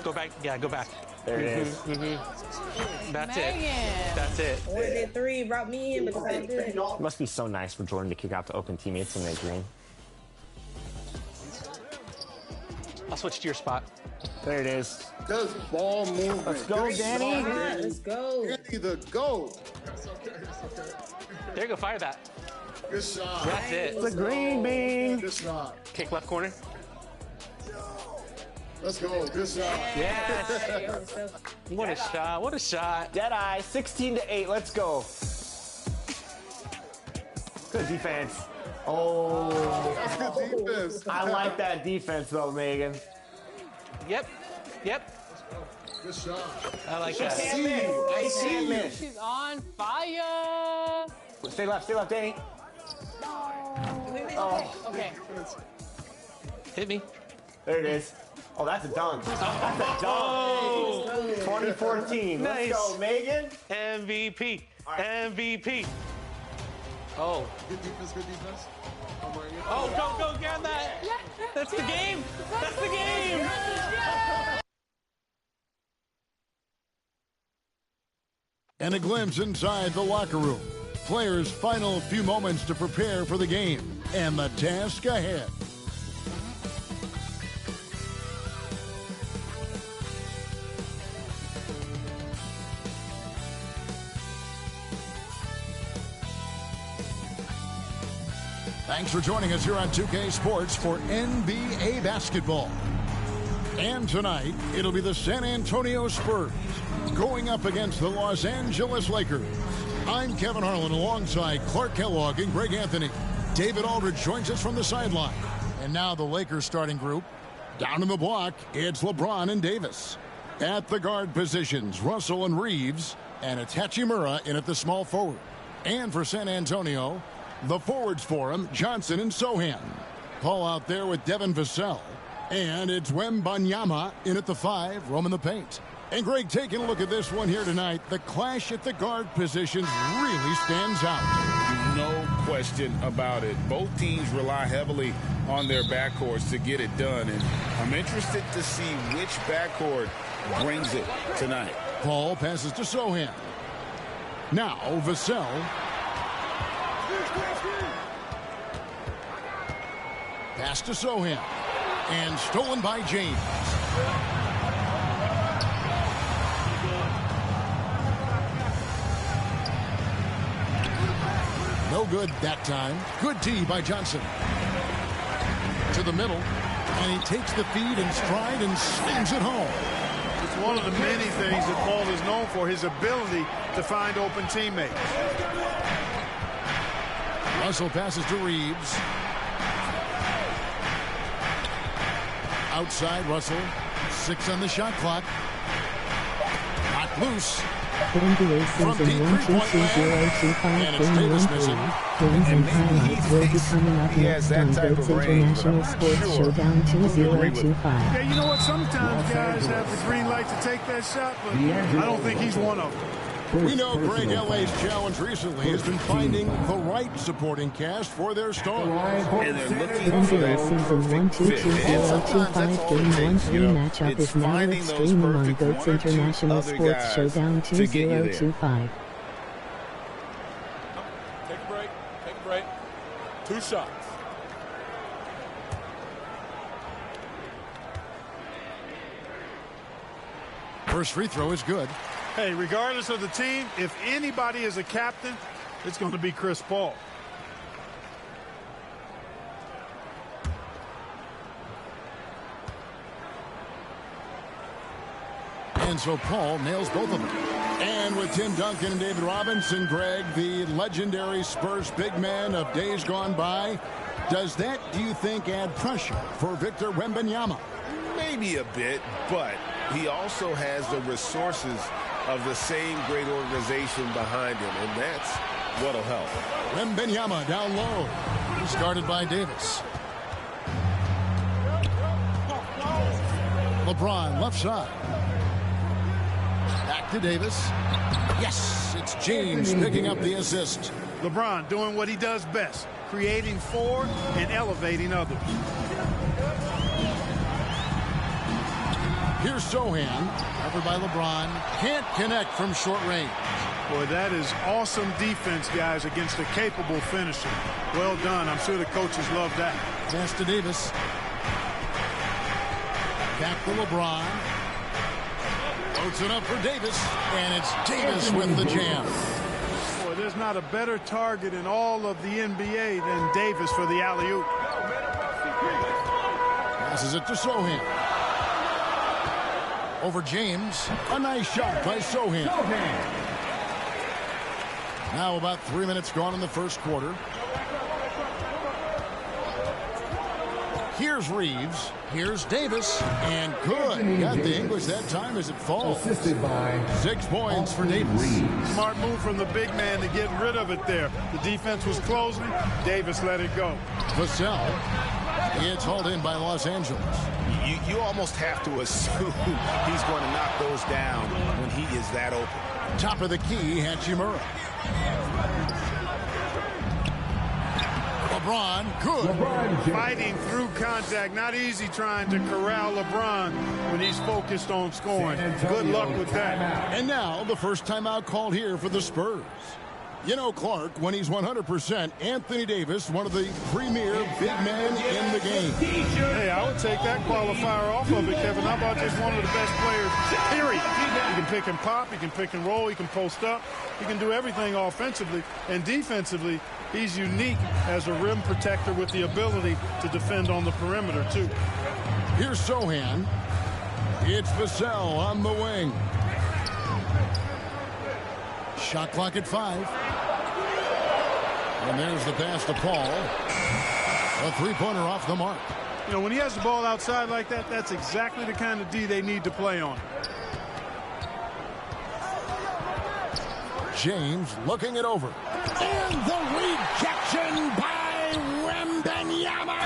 Go back. Yeah, go back. There it is. That's it. That's it. I did 3, brought me in, but it's all good. It must be so nice for Jordan to kick out to open teammates in that green. I'll switch to your spot. There it is. Just ball movement. Let's go, Danny. Let's go. Danny the GOAT. There you go. Fire that. Good shot. That's it. The green bean. Good shot. Kick left corner. Let's go. Good shot. Yes. What a shot. What a shot. Deadeye, 16-8. Let's go. Good defense. Oh. That's good defense. I like that defense, though, Megan. Yep. Good shot. I like that. I can't miss. She's on fire. Stay left, Danny. Oh. Okay. Hit me. There it is. Oh, that's a dunk. That's a dunk. 2014. Nice. Let's go, Megan. MVP. Right. MVP. Oh. Good defense, good defense. Oh, go, get that. That's the game. That's the game. And a glimpse inside the locker room. Players' final few moments to prepare for the game and the task ahead. Thanks for joining us here on 2K Sports for NBA basketball. And tonight, it'll be the San Antonio Spurs going up against the Los Angeles Lakers. I'm Kevin Harlan alongside Clark Kellogg and Greg Anthony. David Aldridge joins us from the sideline. And now the Lakers starting group. Down in the block, it's LeBron and Davis. At the guard positions, Russell and Reeves. And it's Hachimura in at the small forward. And for San Antonio, the forwards for him, Johnson and Sohan. Paul out there with Devin Vassell. And it's Wembanyama in at the 5, roaming the paint. And Greg, taking a look at this one here tonight, the clash at the guard positions really stands out. No question about it. Both teams rely heavily on their backcourts to get it done. And I'm interested to see which backcourt brings it tonight. Paul passes to Sohan. Now Vassell. Pass to Sohan. And stolen by James. No good that time. Good D by Johnson. To the middle. And he takes the feed in stride and slams it home. It's one of the many things that Paul is known for, his ability to find open teammates. Russell passes to Reeves. Outside Russell. 6 on the shot clock. Not loose. NBA season 122-025.13. Games and highlights will be coming up next on Goats International Sports Showdown 2025. Yeah, you know what? Sometimes guys have the green light to take that shot, but I don't think he's one of them. We know Greg LA's challenge recently has been finding the right supporting cast for their stars. And they're looking for NBA that season 122-025 Game 1-3 matchup is now live streaming on Goats International Sports Showdown 2025. Take a break. 2 shots. First free throw is good. Hey, regardless of the team, if anybody is a captain, it's going to be Chris Paul. And so Paul nails both of them. And with Tim Duncan and David Robinson, Greg, the legendary Spurs big man of days gone by, does that, do you think, add pressure for Victor Wembanyama? Maybe a bit, but he also has the resources of the same great organization behind him, and that's what'll help. Wembanyama down low. He's guarded by Davis. LeBron left side. Back to Davis. Yes, it's James picking up the assist. LeBron doing what he does best, creating for and elevating others. Here's Sohan, covered by LeBron. Can't connect from short range. Boy, that is awesome defense, guys, against a capable finisher. Well done. I'm sure the coaches love that. Pass to Davis. Back to LeBron. Loads it up for Davis, and it's Davis with the jam. Boy, there's not a better target in all of the NBA than Davis for the alley-oop. Passes it to Sohan. Over James. A nice shot by Sohan. Now about 3 minutes gone in the first quarter. Here's Reeves. Here's Davis. And good. Got the English that time as it falls. 6 points for Davis. Smart move from the big man to get rid of it there. The defense was closing. Davis let it go. Vassell. It's hauled in by Los Angeles. You almost have to assume he's going to knock those down when he is that open. Top of the key, Hachimura. LeBron, good. Fighting through contact. Not easy trying to corral LeBron when he's focused on scoring. Good luck with that. And now the first timeout called here for the Spurs. You know, Clark, when he's 100%, Anthony Davis, one of the premier big men in the game. Hey, I would take that qualifier off of it, Kevin. How about just one of the best players, period? You can pick and pop, you can pick and roll, you can post up, you can do everything offensively. And defensively, he's unique as a rim protector with the ability to defend on the perimeter, too. Here's Sohan. It's Vassell on the wing. Shot clock at 5. And there's the pass to Paul. A three-pointer off the mark. You know, when he has the ball outside like that, that's exactly the kind of D they need to play on. James looking it over. And the rejection by Wembanyama.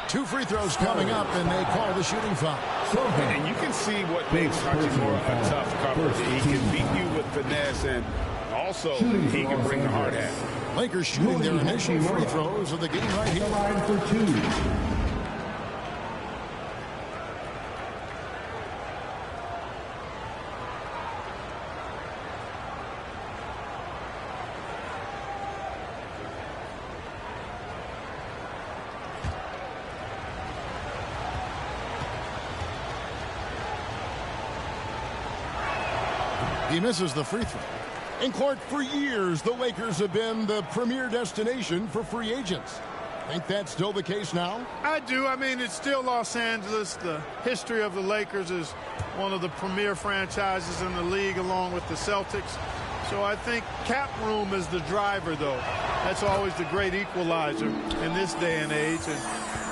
2 free throws coming up, and they call the shooting foul. And you can see what makes Hachimura a tough cover. He can beat you with finesse, and also he can bring the hard hat. Lakers shooting their initial free throws of the game right here. Line for 2. He misses the free throw. And Clark, for years, the Lakers have been the premier destination for free agents. Think that's still the case now? I do. I mean, it's still Los Angeles. The history of the Lakers is one of the premier franchises in the league, along with the Celtics. So I think cap room is the driver, though. That's always the great equalizer in this day and age. And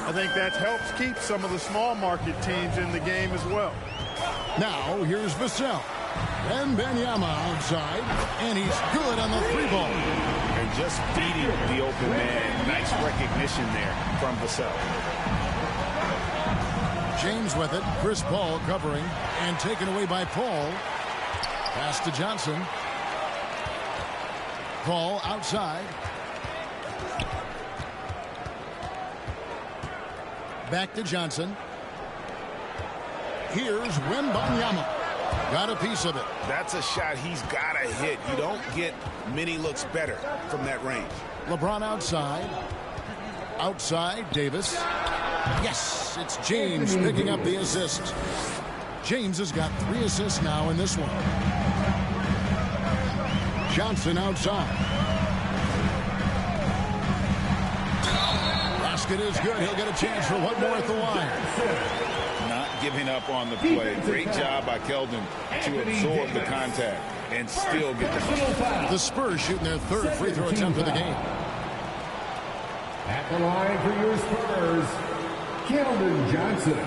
I think that helps keep some of the small market teams in the game as well. Now, here's Vassell. Wembanyama outside, and he's good on the 3-ball. And just beating the open man. Nice recognition there from Vassell. James with it. Chris Paul covering, and taken away by Paul. Pass to Johnson. Paul outside. Back to Johnson. Here's Wembanyama. Got a piece of it. That's a shot he's got to hit. You don't get many looks better from that range. LeBron outside. Outside, Davis. Yes, it's James picking up the assist. James has got 3 assists now in this one. Johnson outside. Basket is good. He'll get a chance for one more at the line. Giving up on the play. Great job by Keldon to absorb the contact and still get the ball. The Spurs shooting their 3rd free throw attempt of the game. At the line for your Spurs, Keldon Johnson.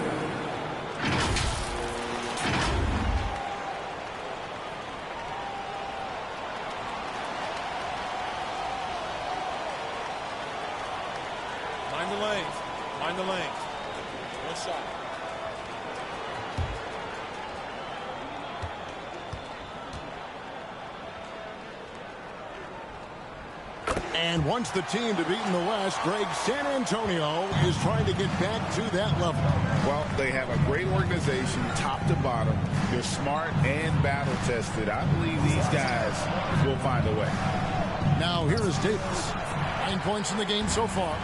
Mind the lanes. Mind the lanes. One shot. And once the team to beat in the West, Greg, San Antonio is trying to get back to that level. Well, they have a great organization, top to bottom. They're smart and battle-tested. I believe these guys will find a way. Now here is Davis. 9 points in the game so far.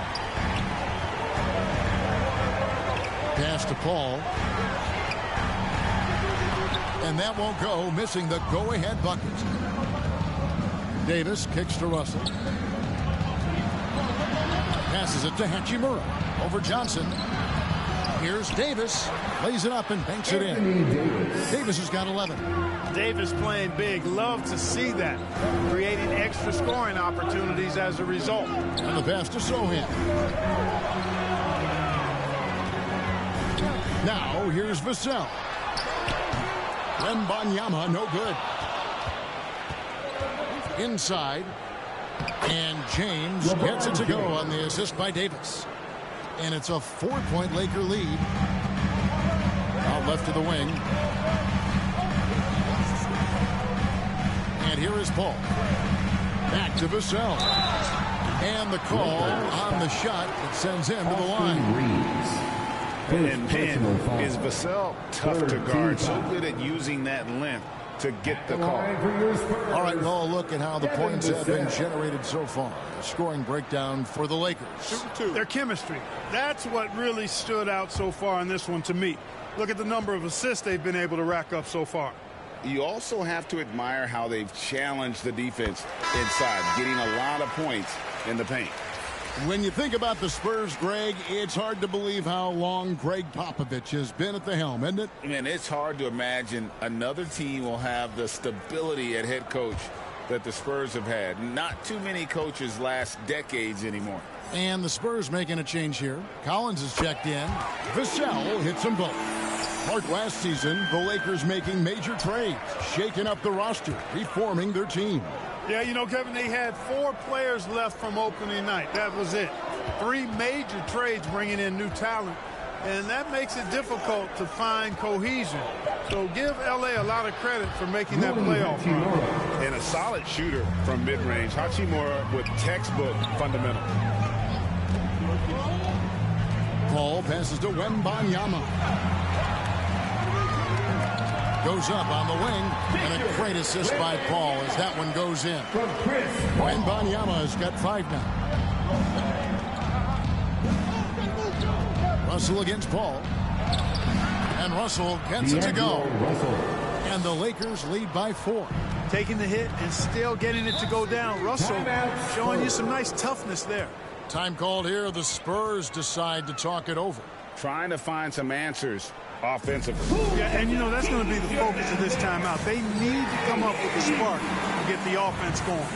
Pass to Paul. And that won't go, missing the go-ahead bucket. Davis kicks to Russell. Passes it to Hachimura. Over Johnson. Here's Davis. Lays it up and banks it in. Davis has got 11. Davis playing big. Love to see that. Creating extra scoring opportunities as a result. And the pass to Sohan. Now here's Vassell. Wembanyama, no good. Inside. And James gets it to go on the assist by Davis. And it's a 4-point Laker lead. Out left to the wing. And here is Paul. Back to Vassell. And the call on the shot that sends him to the line. And is Vassell tough to guard, so good at using that length to get the call. All right, well, look at how the points have been generated so far. A scoring breakdown for the Lakers. Their chemistry. That's what really stood out so far in this one to me. Look at the number of assists they've been able to rack up so far. You also have to admire how they've challenged the defense inside, getting a lot of points in the paint. When you think about the Spurs, Greg, it's hard to believe how long Greg Popovich has been at the helm, isn't it? Man, it's hard to imagine another team will have the stability at head coach that the Spurs have had. Not too many coaches last decades anymore. And the Spurs making a change here. Collins is checked in. Vassell hits them both. Mark, last season, the Lakers making major trades, shaking up the roster, reforming their team. Yeah, you know, Kevin, they had 4 players left from opening night. That was it. 3 major trades bringing in new talent, and that makes it difficult to find cohesion. So give L.A. a lot of credit for making that playoff run. And a solid shooter from mid-range. Hachimura with textbook fundamental. Paul passes to Wembanyama. Goes up on the wing, and a great assist by Paul as that one goes in. Wembanyama has got 5 now. Russell against Paul. And Russell gets it to go. And the Lakers lead by 4. Taking the hit and still getting it to go down. Russell showing you some nice toughness there. Time called here. The Spurs decide to talk it over. Trying to find some answers offensively. Yeah, and you know that's going to be the focus of this timeout. They need to come up with a spark to get the offense going.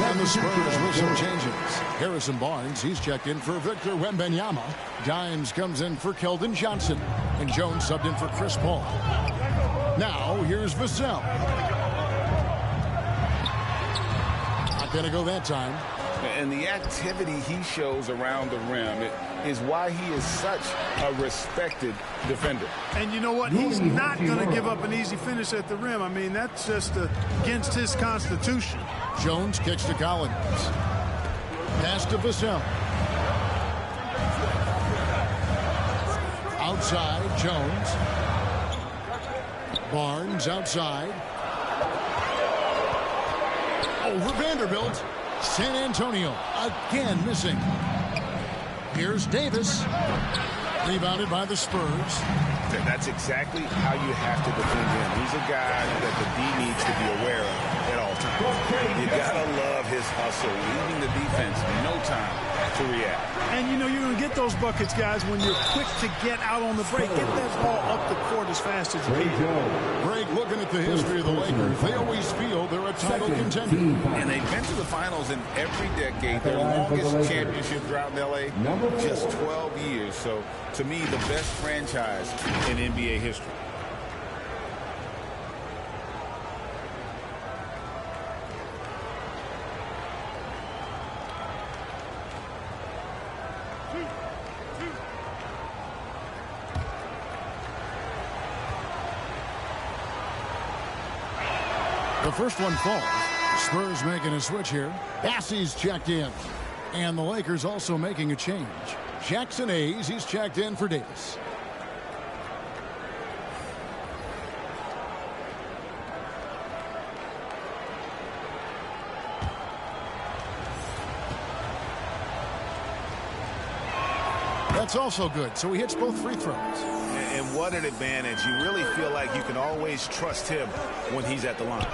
And the Spurs with some changes. Harrison Barnes, he's checked in for Victor Wembanyama. Dimes comes in for Keldon Johnson. And Jones subbed in for Chris Paul. Now, here's Vassell. Not going to go that time. And the activity he shows around the rim is why he is such a respected defender. And you know what? He's not going to give up an easy finish at the rim. I mean, that's just against his constitution. Jones kicks to Collins. Pass to Vassell. Outside, Jones. Barnes outside. Over Vanderbilt. San Antonio again missing. Here's Davis. Rebounded by the Spurs. That's exactly how you have to defend him. He's a guy that the D needs to be aware of at all times. You gotta love his hustle, leaving the defense no time to react. And, you know, you're going to get those buckets, guys, when you're quick to get out on the break. Get that ball up the court as fast as you can. Greg, looking at the history of the Lakers, they always feel they're a title contender. And they've been to the finals in every decade. Their longest championship drought in L.A., just 12 years. So, to me, the best franchise in NBA history. The first one falls. Spurs making a switch here. Bassey's checked in. And the Lakers also making a change. Jackson Hayes, he's checked in for Davis. That's also good. So he hits both free throws. And what an advantage. You really feel like you can always trust him when he's at the line.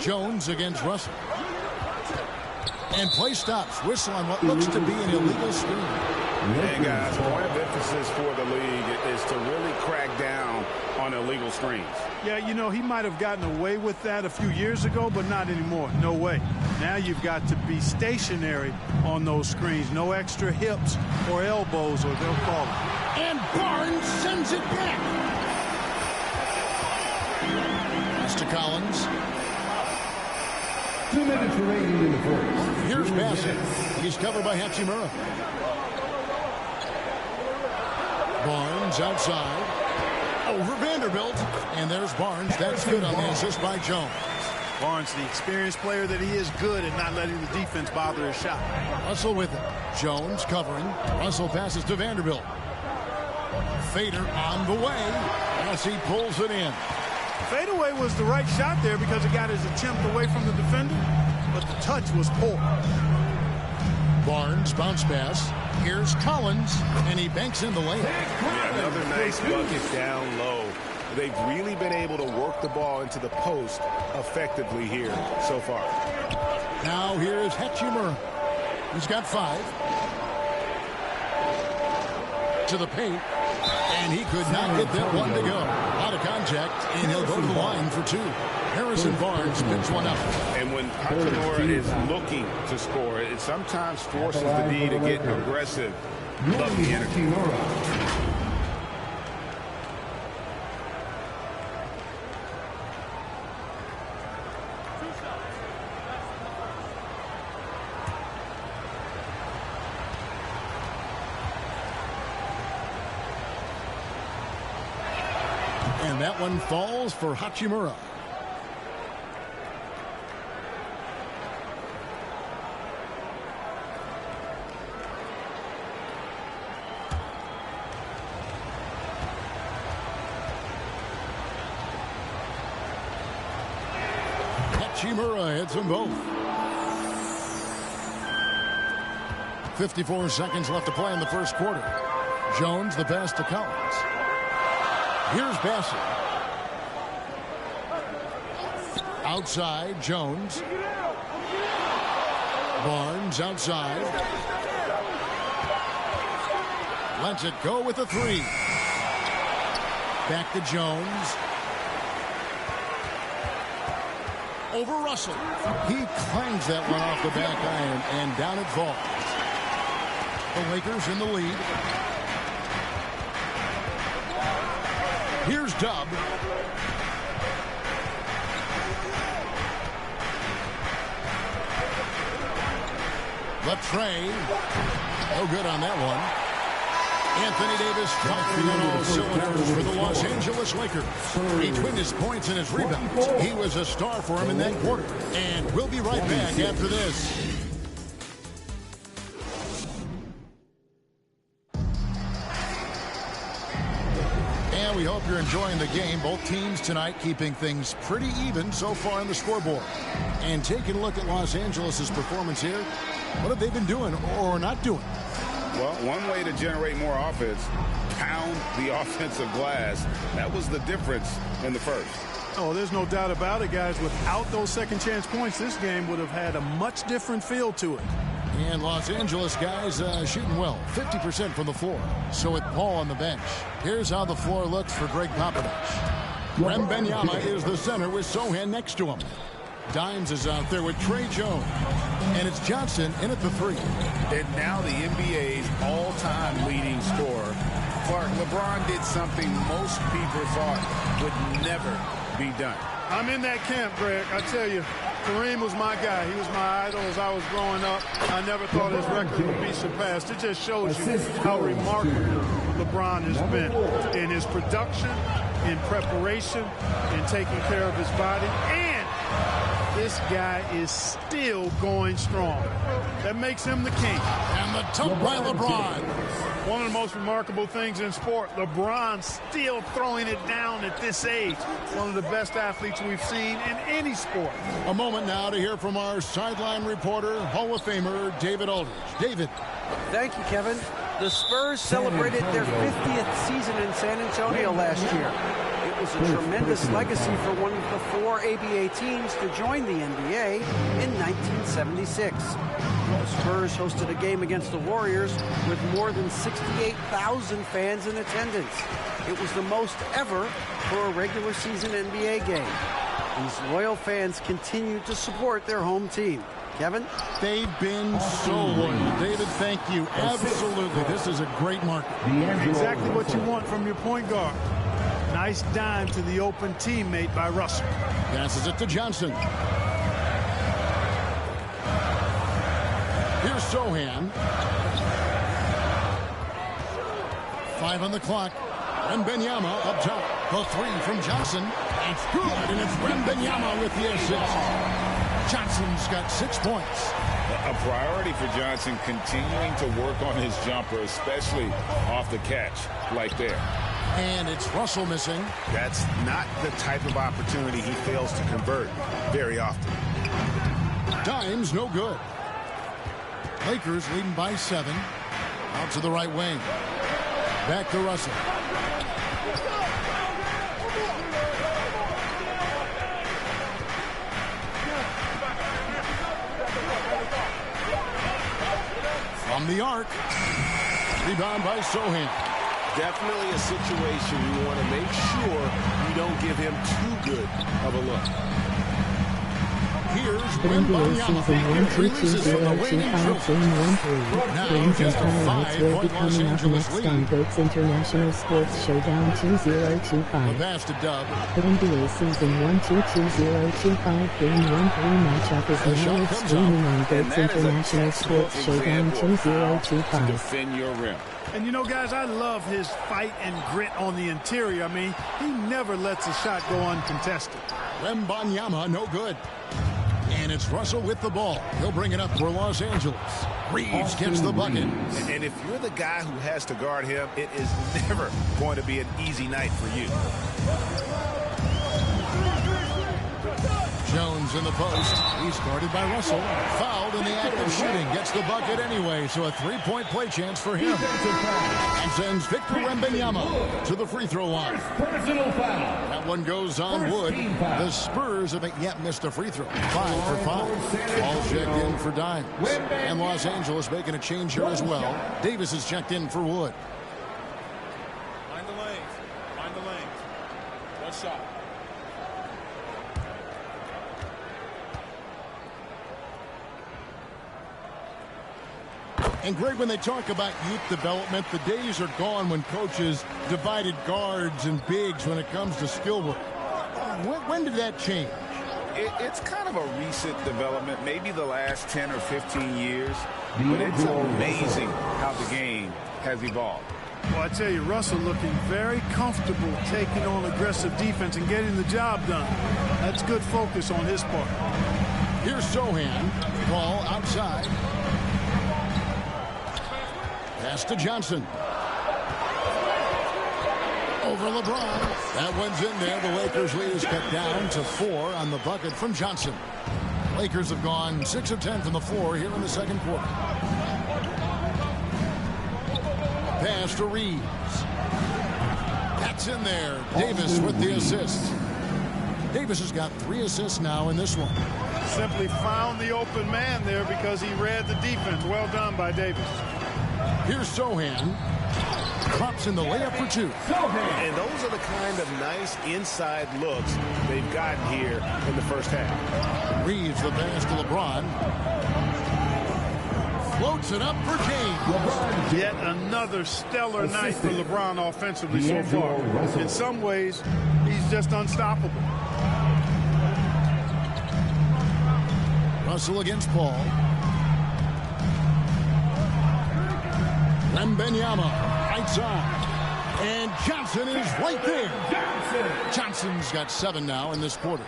Jones against Russell. And play stops. Whistle on what looks to be an illegal screen. And guys, point of emphasis for the league is to really crack down on illegal screens. Yeah, you know, he might have gotten away with that a few years ago, but not anymore. No way. Now you've got to be stationary on those screens. No extra hips or elbows, or they'll call it. And Barnes sends it back. Mr. Collins. 2 minutes remaining in the first. Here's Bassett. He's covered by Hachimura. Barnes outside. Over Vanderbilt. And there's Barnes. That's good on the assist by Jones. Barnes, the experienced player that he is, good at not letting the defense bother his shot. Russell with it. Jones covering. Russell passes to Vanderbilt. Fader on the way as he pulls it in. Fadeaway was the right shot there because it got his attempt away from the defender, but the touch was poor. Barnes bounce pass. Here's Collins, and he banks in the lane. Yeah, another nice bucket down low. They've really been able to work the ball into the post effectively here so far. Now here is Hachimura. He's got 5. To the paint. And he could not get that one to go. Out of contact, and he'll go to the line for 2. Harrison Barnes picks one up. And when Hachimura is looking to score, it sometimes forces the D to get aggressive. Love the energy. And that one falls for Hachimura. Hachimura hits them both. 54 seconds left to play in the first quarter. Jones the pass to Collins. Here's Bassett. Outside, Jones. Barnes outside. Lets it go with a 3. Back to Jones. Over Russell. He clangs that one off the back iron, and down it falls. The Lakers in the lead. Here's Dub. Latrey. No good on that one. Anthony Davis firing on all cylinders for the Los Angeles Lakers. Between his points and his rebounds, he was a star for him in that quarter. And we'll be right back after this. And we hope you're enjoying the game. Both teams tonight keeping things pretty even so far on the scoreboard. And taking a look at Los Angeles' performance here, what have they been doing or not doing? Well, one way to generate more offense, pound the offensive glass. That was the difference in the first. Oh, there's no doubt about it, guys. Without those second chance points, this game would have had a much different feel to it. And Los Angeles guys shooting well, 50% from the floor. So with Paul on the bench, here's how the floor looks for Greg Popovich. Wembanyama is the center with Sohan next to him. Dimes is out there with Trey Jones. And it's Johnson in at the 3. And now the NBA's all-time leading scorer. Clark, LeBron did something most people thought would never be done. I'm in that camp, Greg. I tell you, Kareem was my guy. He was my idol as I was growing up. I never thought his record would be surpassed. It just shows you how remarkable LeBron has been in his production, in preparation, in taking care of his body. And this guy is still going strong. That makes him the king. And the dunk by LeBron. One of the most remarkable things in sport, LeBron still throwing it down at this age. One of the best athletes we've seen in any sport. A moment now to hear from our sideline reporter, Hall of Famer David Aldridge. David. Thank you, Kevin. The Spurs celebrated their 50th season in San Antonio last year. It was a tremendous legacy for one of the 4 ABA teams to join the NBA in 1976. The Spurs hosted a game against the Warriors with more than 68,000 fans in attendance. It was the most ever for a regular season NBA game. These loyal fans continue to support their home team. Kevin? They've been so loyal. David, thank you. Absolutely. This is a great market. Exactly what you want from your point guard. Nice dime to the open teammate by Russell. Passes it to Johnson. Here's Sohan. 5 on the clock. Wembanyama up top. The 3 from Johnson. It's good, and it's Wembanyama with the assist. Johnson's got 6 points. A priority for Johnson continuing to work on his jumper, especially off the catch like there. And it's Russell missing. That's not the type of opportunity he fails to convert very often. Dimes no good. Lakers leading by 7. Out to the right wing. Back to Russell. From the arc. Rebound by Sohan. Definitely a situation you want to make sure you don't give him too good of a look. Here's NBA season 1-2-2-0-2-5 game 1-3. Games and highlights will be coming up next on GOAT's International Sports Showdown 2025. Pass to Dub. The NBA season 1-2-2-0-2-5 game 1-3 matchup is now streaming on GOAT's International Sports Showdown 2025. Defend your rim. And you know, guys, I love his fight and grit on the interior. I mean, he never lets a shot go uncontested. Wembanyama no good. And it's Russell with the ball. He'll bring it up for Los Angeles. Reeves gets the bucket. And if you're the guy who has to guard him, it is never going to be an easy night for you. Jones in the post. He's guarded by Russell. Fouled in the act of shooting. Gets the bucket anyway, so a 3-point play chance for him. And sends Victor Wembanyama to the free throw line. That one goes on Wood. The Spurs haven't yet missed a free throw. 5 for 5. All checked in for Dimes. And Los Angeles making a change here as well. Davis is checked in for Wood. Find the lanes. Find the lanes. One shot. And Greg, when they talk about youth development, the days are gone when coaches divided guards and bigs when it comes to skill work. When did that change? It's kind of a recent development, maybe the last 10 or 15 years. But it's amazing how the game has evolved. Well, I tell you, Russell looking very comfortable taking on aggressive defense and getting the job done. That's good focus on his part. Here's Sohan. Ball outside. Pass to Johnson. Over LeBron. That one's in there. The Lakers lead is cut down to 4 on the bucket from Johnson. Lakers have gone 6 of 10 from the floor here in the second quarter. Pass to Reeves. That's in there. Davis with the assist. Davis has got 3 assists now in this one. Simply found the open man there because he read the defense. Well done by Davis. Here's Sohan. Drops in the layup for 2. And those are the kind of nice inside looks they've gotten here in the first half. Reeves the pass to LeBron. Floats it up for James. Yet another stellar night for LeBron offensively so far. In some ways, he's just unstoppable. Russell against Paul. Wembanyama, right side. And Johnson is right there. Johnson's got 7 now in this quarter.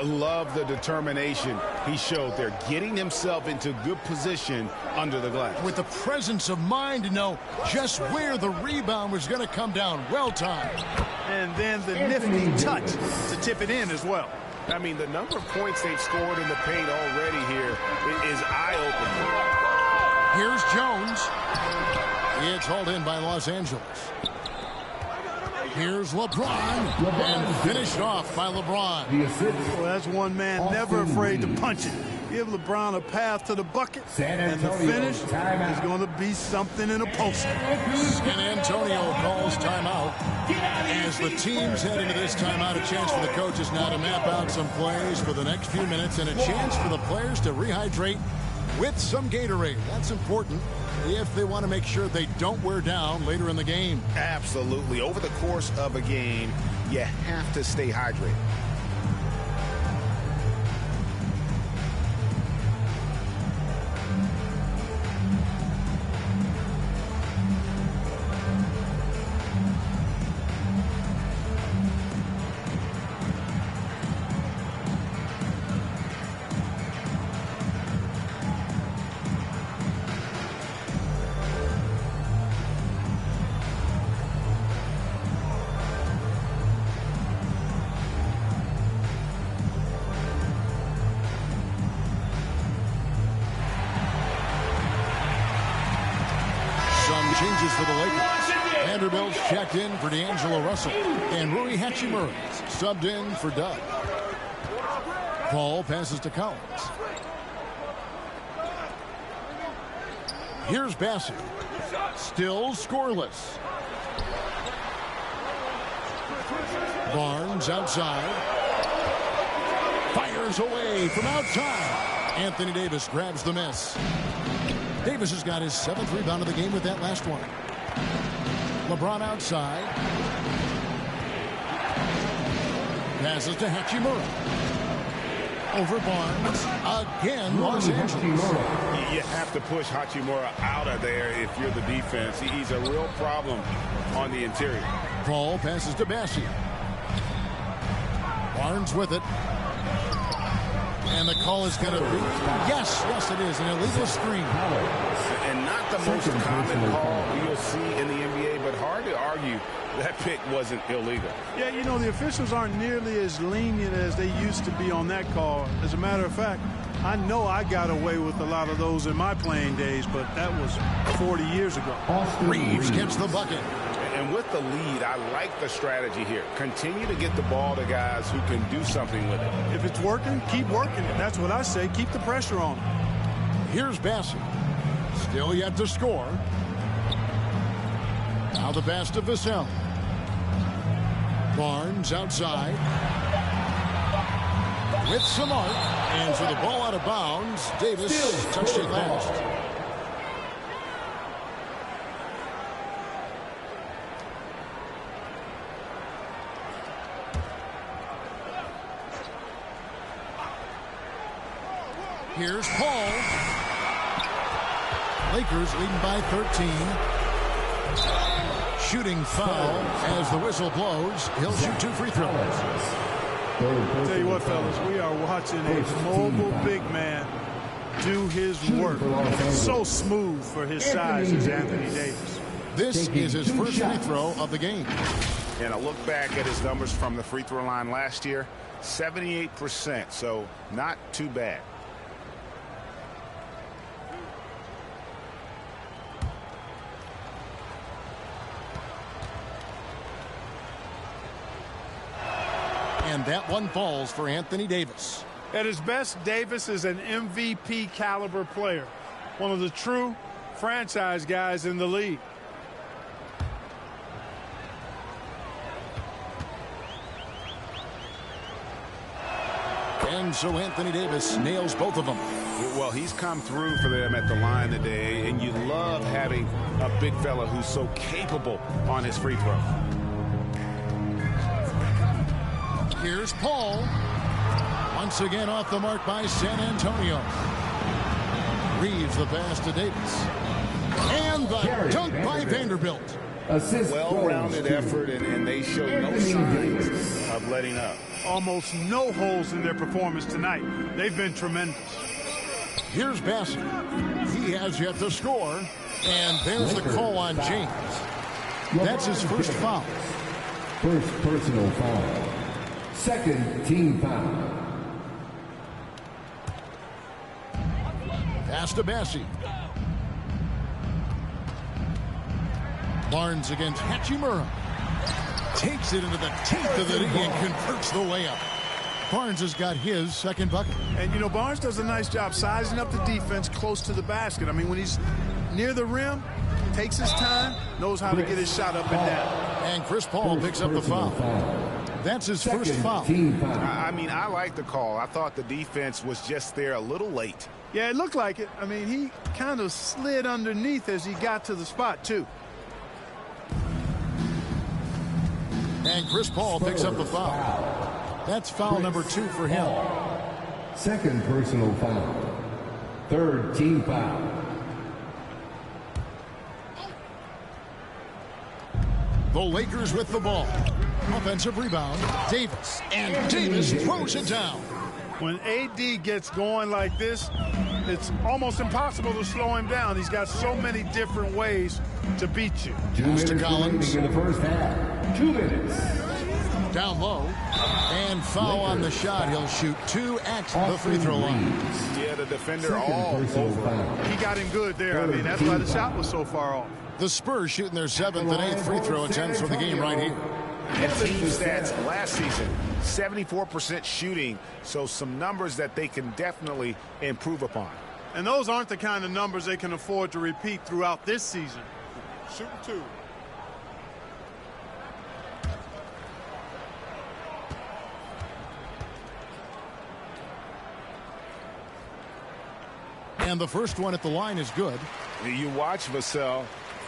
Love the determination he showed there, getting himself into good position under the glass. With the presence of mind to know just where the rebound was going to come down. Well timed. And then the nifty touch to tip it in as well. I mean, the number of points they've scored in the paint already here is eye-opening. Here's Jones. It's hauled in by Los Angeles. Here's LeBron, and finished off by LeBron. Well, that's one man never afraid to punch it. Give LeBron a path to the bucket, and the finish is going to be something in a poster. San Antonio calls timeout. As the teams head into this timeout, a chance for the coaches now to map out some plays for the next few minutes, and a chance for the players to rehydrate with some Gatorade. That's important if they want to make sure they don't wear down later in the game. Absolutely. Over the course of a game, you have to stay hydrated. Changes for the Lakers. Vanderbilt's checked in for D'Angelo Russell. And Rui Hachimura subbed in for Doug. Paul passes to Collins. Here's Bassett. Still scoreless. Barnes outside. Fires away from outside. Anthony Davis grabs the miss. Davis has got his 7th rebound of the game with that last one. LeBron outside. Passes to Hachimura. Over Barnes. Again, Los Angeles. You have to push Hachimura out of there if you're the defense. He's a real problem on the interior. Paul passes to Bassett. Barnes with it. And the call is going to be, yes, it is, an illegal screen. And not the most common call you'll see in the NBA, but hard to argue that pick wasn't illegal. Yeah, you know, the officials aren't nearly as lenient as they used to be on that call. As a matter of fact, I know I got away with a lot of those in my playing days, but that was 40 years ago. Reeves gets the bucket. And with the lead, I like the strategy here. Continue to get the ball to guys who can do something with it. If it's working, keep working it. That's what I say. Keep the pressure on. Here's Bassett. Still yet to score. Now the pass to Vassell. Barnes outside. With some art. And for the ball out of bounds, Davis touched it last. Here's Paul. Lakers leading by 13. Shooting foul as the whistle blows. He'll shoot 2 free throws. I'll tell you what, fellas, we are watching a mobile big man do his work. So smooth for his size is Anthony Davis. This is his first free throw of the game. And a look back at his numbers from the free throw line last year, 78%, so not too bad. And And that one falls for Anthony Davis. At his best, Davis is an MVP caliber player. One of the true franchise guys in the league. And so Anthony Davis nails both of them. Well, he's come through for them at the line today, and you love having a big fella who's so capable on his free throw. Here's Paul. Once again off the mark by San Antonio. Reeves the pass to Davis. And the dunk by Vanderbilt. Well-rounded effort, and they show no signs of letting up. Almost no holes in their performance tonight. They've been tremendous. Here's Bassett. He has yet to score. And there's the call on James. That's his first foul. First personal foul. Second team foul. Pass to Bassie. Barnes against Hachimura. Takes it into the teeth of the knee and converts the layup. Barnes has got his second bucket. And, you know, Barnes does a nice job sizing up the defense close to the basket. I mean, when he's near the rim, takes his time, knows how to get his shot up and down. And Chris Paul picks up the foul. That's his first foul. I mean, I like the call. I thought the defense was just there a little late. Yeah, it looked like it. I mean, he kind of slid underneath as he got to the spot, too. And Chris Paul picks up the foul. That's foul number 2 for him. Second personal foul. Third team foul. The Lakers with the ball. Offensive rebound. Davis. And Davis throws it down. When AD gets going like this, it's almost impossible to slow him down. He's got so many different ways to beat you. 2 minutes Collins in the first half. 2 minutes. Down low. And foul on the shot. He'll shoot 2 at the free throw line. Yeah, the defender all over. He got him good there. I mean, that's why the shot was so far off. The Spurs shooting their 7th and 8th free throw attempts for the game right here. And team stats last season, 74% shooting, so some numbers that they can definitely improve upon. And those aren't the kind of numbers they can afford to repeat throughout this season. Shooting 2. And the first one at the line is good. You watch Vassell.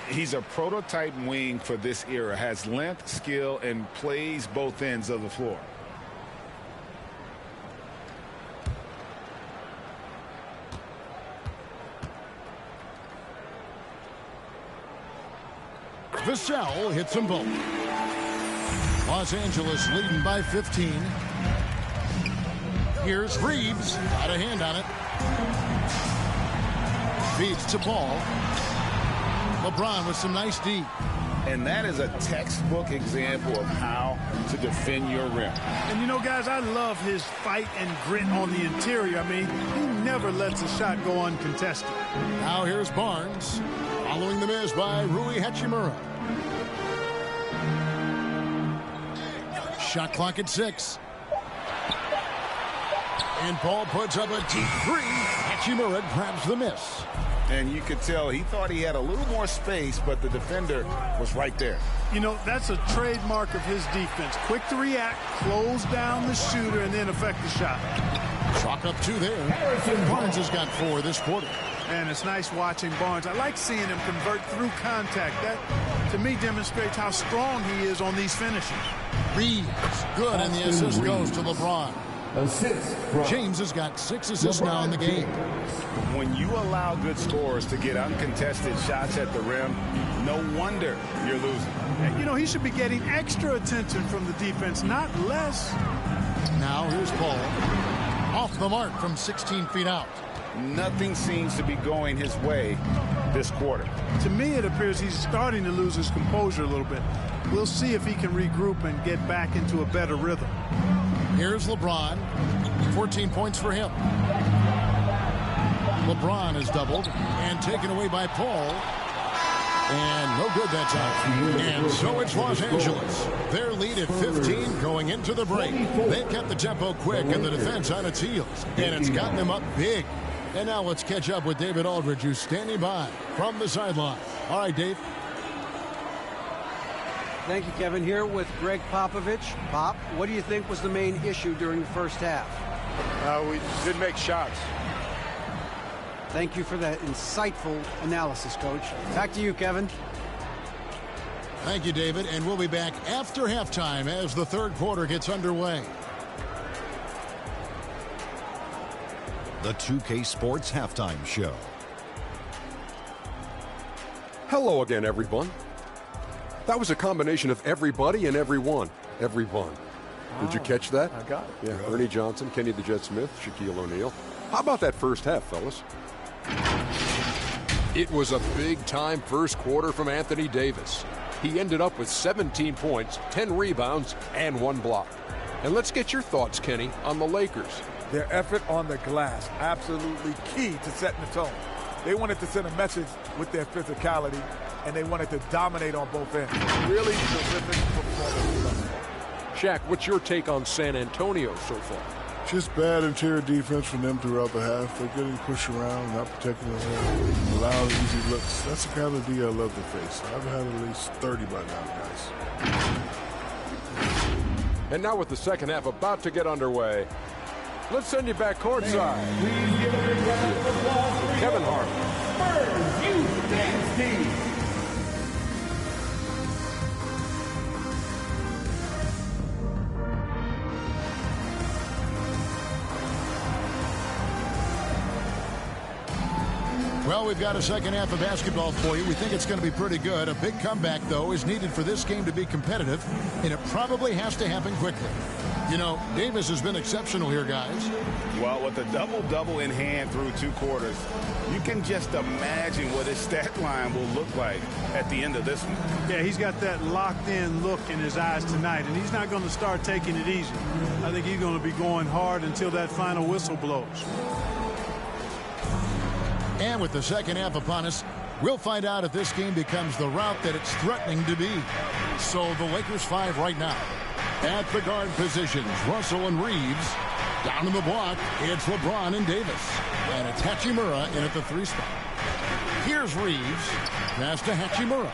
He's a prototype wing for this era. Has length, skill, and plays both ends of the floor. Vassell hits them both. Los Angeles leading by 15. Here's Reeves. Got a hand on it. Feeds to Ball. LeBron with some nice D. And that is a textbook example of how to defend your rim. And, you know, guys, I love his fight and grit on the interior. I mean, he never lets a shot go uncontested. Now here's Barnes. Following the miss by Rui Hachimura. Shot clock at 6. And Paul puts up a deep 3. Hachimura grabs the miss. And you could tell he thought he had a little more space, but the defender was right there. You know, that's a trademark of his defense. Quick to react, close down the shooter, and then affect the shot. Chalk up 2 there. Barnes has got 4 this quarter. And it's nice watching Barnes. I like seeing him convert through contact. That, to me, demonstrates how strong he is on these finishes. Reeves, good, and the assist goes to LeBron. Assist. James has got 6 assists now in the game. When you allow good scorers to get uncontested shots at the rim, no wonder you're losing. And, you know, he should be getting extra attention from the defense, not less. Now here's Paul. Off the mark from 16 feet out. Nothing seems to be going his way this quarter. To me, it appears he's starting to lose his composure a little bit. We'll see if he can regroup and get back into a better rhythm. Here's LeBron. 14 points for him. LeBron is doubled and taken away by Paul. And no good that time. And so it's Los Angeles. Their lead at 15 going into the break. They've kept the tempo quick and the defense on its heels. And it's gotten them up big. And now let's catch up with David Aldridge, who's standing by from the sideline. All right, Dave. Thank you, Kevin. Here with Greg Popovich. Pop, what do you think was the main issue during the first half? We didn't make shots. Thank you for that insightful analysis, Coach. Back to you, Kevin. Thank you, David. And we'll be back after halftime as the third quarter gets underway. The 2K Sports Halftime Show. Hello again, everyone. That was a combination of everybody and everyone. Everyone. Did you catch that? I got it. Yeah, Ernie Johnson, Kenny the Jet Smith, Shaquille O'Neal. How about that first half, fellas? It was a big-time first quarter from Anthony Davis. He ended up with 17 points, 10 rebounds, and 1 block. And let's get your thoughts, Kenny, on the Lakers. Their effort on the glass, absolutely key to setting the tone. They wanted to send a message with their physicality, and they wanted to dominate on both ends. Really terrific performance thus far. Shaq, what's your take on San Antonio so far? Just bad interior defense from them throughout the half. They're getting pushed around, not protecting the rim, allowing easy looks. That's the kind of D I love to face. I've had at least 30 by now, guys. And now with the second half about to get underway, let's send you back courtside. Kevin Hart. Spurs Youth Dance Team. Well, we've got a second half of basketball for you. We think it's going to be pretty good. A big comeback, though, is needed for this game to be competitive, and it probably has to happen quickly. You know, Davis has been exceptional here, guys. Well, with a double-double in hand through 2 quarters, you can just imagine what his stat line will look like at the end of this one. Yeah, he's got that locked-in look in his eyes tonight, and he's not going to start taking it easy. I think he's going to be going hard until that final whistle blows. And with the second half upon us, we'll find out if this game becomes the route that it's threatening to be. So the Lakers 5 right now. At the guard positions, Russell and Reeves. Down in the block, it's LeBron and Davis. And it's Hachimura in at the 3 spot. Here's Reeves. Pass to Hachimura.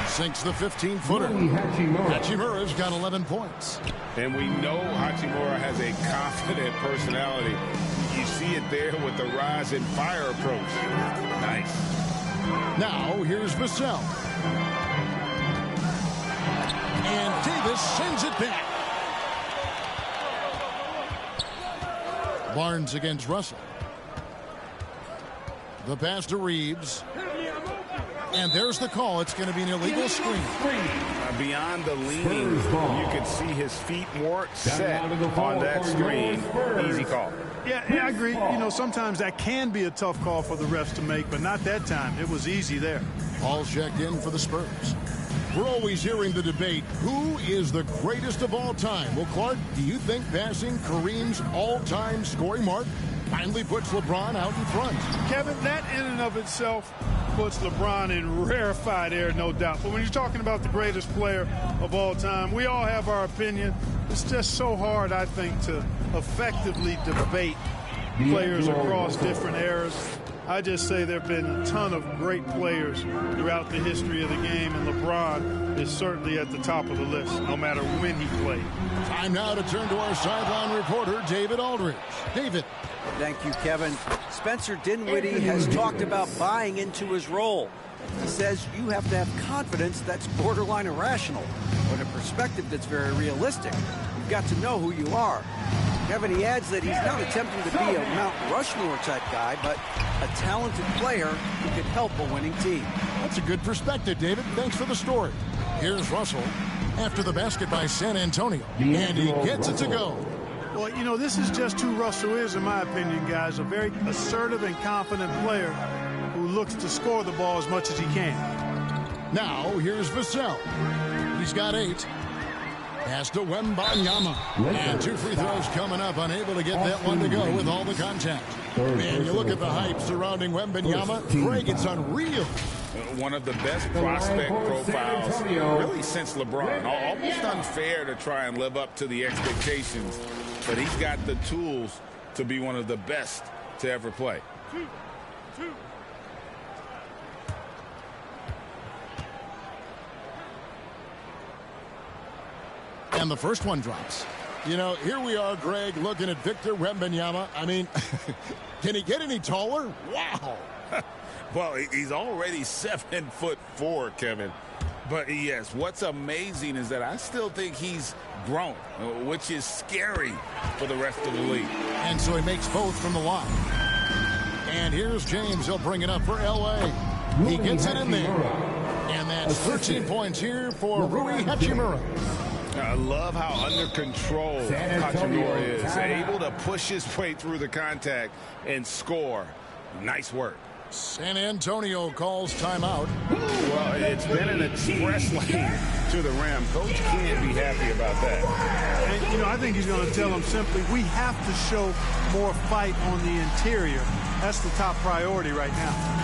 Sinks the 15-footer. Hachimura's got 11 points. And we know Hachimura has a confident personality. You see it there with the rise and fire approach. Nice. Now, here's Vassell. And Davis sends it back. Barnes against Russell. The pass to Reeves. And there's the call. It's going to be an illegal screen. Beyond the leaning, you can see his feet more set on that screen. Easy call. Yeah, I agree. You know, sometimes that can be a tough call for the refs to make, but not that time. It was easy there. Ball's checked in for the Spurs. We're always hearing the debate, who is the greatest of all time? Well, Clark, do you think passing Kareem's all-time scoring mark finally puts LeBron out in front? Kevin, that in and of itself puts LeBron in rarefied air, no doubt. But when you're talking about the greatest player of all time, we all have our opinion. It's just so hard, I think, to effectively debate players across different eras. I just say there have been a ton of great players throughout the history of the game, and LeBron is certainly at the top of the list, no matter when he played. Time now to turn to our sideline reporter, David Aldridge. David. Thank you, Kevin. Spencer Dinwiddie has talked about buying into his role. He says you have to have confidence that's borderline irrational, but a perspective that's very realistic. You've got to know who you are. Kevin, he adds that he's not attempting to be a Mount Rushmore type guy, but a talented player who can help a winning team. That's a good perspective, David. Thanks for the story. Here's Russell after the basket by San Antonio, and he gets it to go. Well, you know, this is just who Russell is, in my opinion, guys. A very assertive and confident player who looks to score the ball as much as he can. Now, here's Vassell. He's got 8. Pass to Wembanyama. And 2 free throws coming up. Unable to get that one to go with all the contact. Man, you look at the hype surrounding Wembanyama. Greg, it's unreal. One of the best prospect profiles really since LeBron. Almost unfair to try and live up to the expectations, but he's got the tools to be one of the best to ever play. And the first one drops. You know, here we are, Greg, looking at Victor Wembanyama. I mean, can he get any taller? Wow. Well, he's already 7'4", Kevin. But yes, what's amazing is that I still think he's grown, which is scary for the rest of the league. And so he makes both from the line. And here's James. He'll bring it up for L.A. He gets it in there. And that's 13 points here for Rui Hachimura. I love how under control Hachimura is. Able to push his way through the contact and score. Nice work. San Antonio calls timeout. Well, it's been an express lane to the rim. Coach can't be happy about that. And, you know, I think he's going to tell them simply, we have to show more fight on the interior. That's the top priority right now.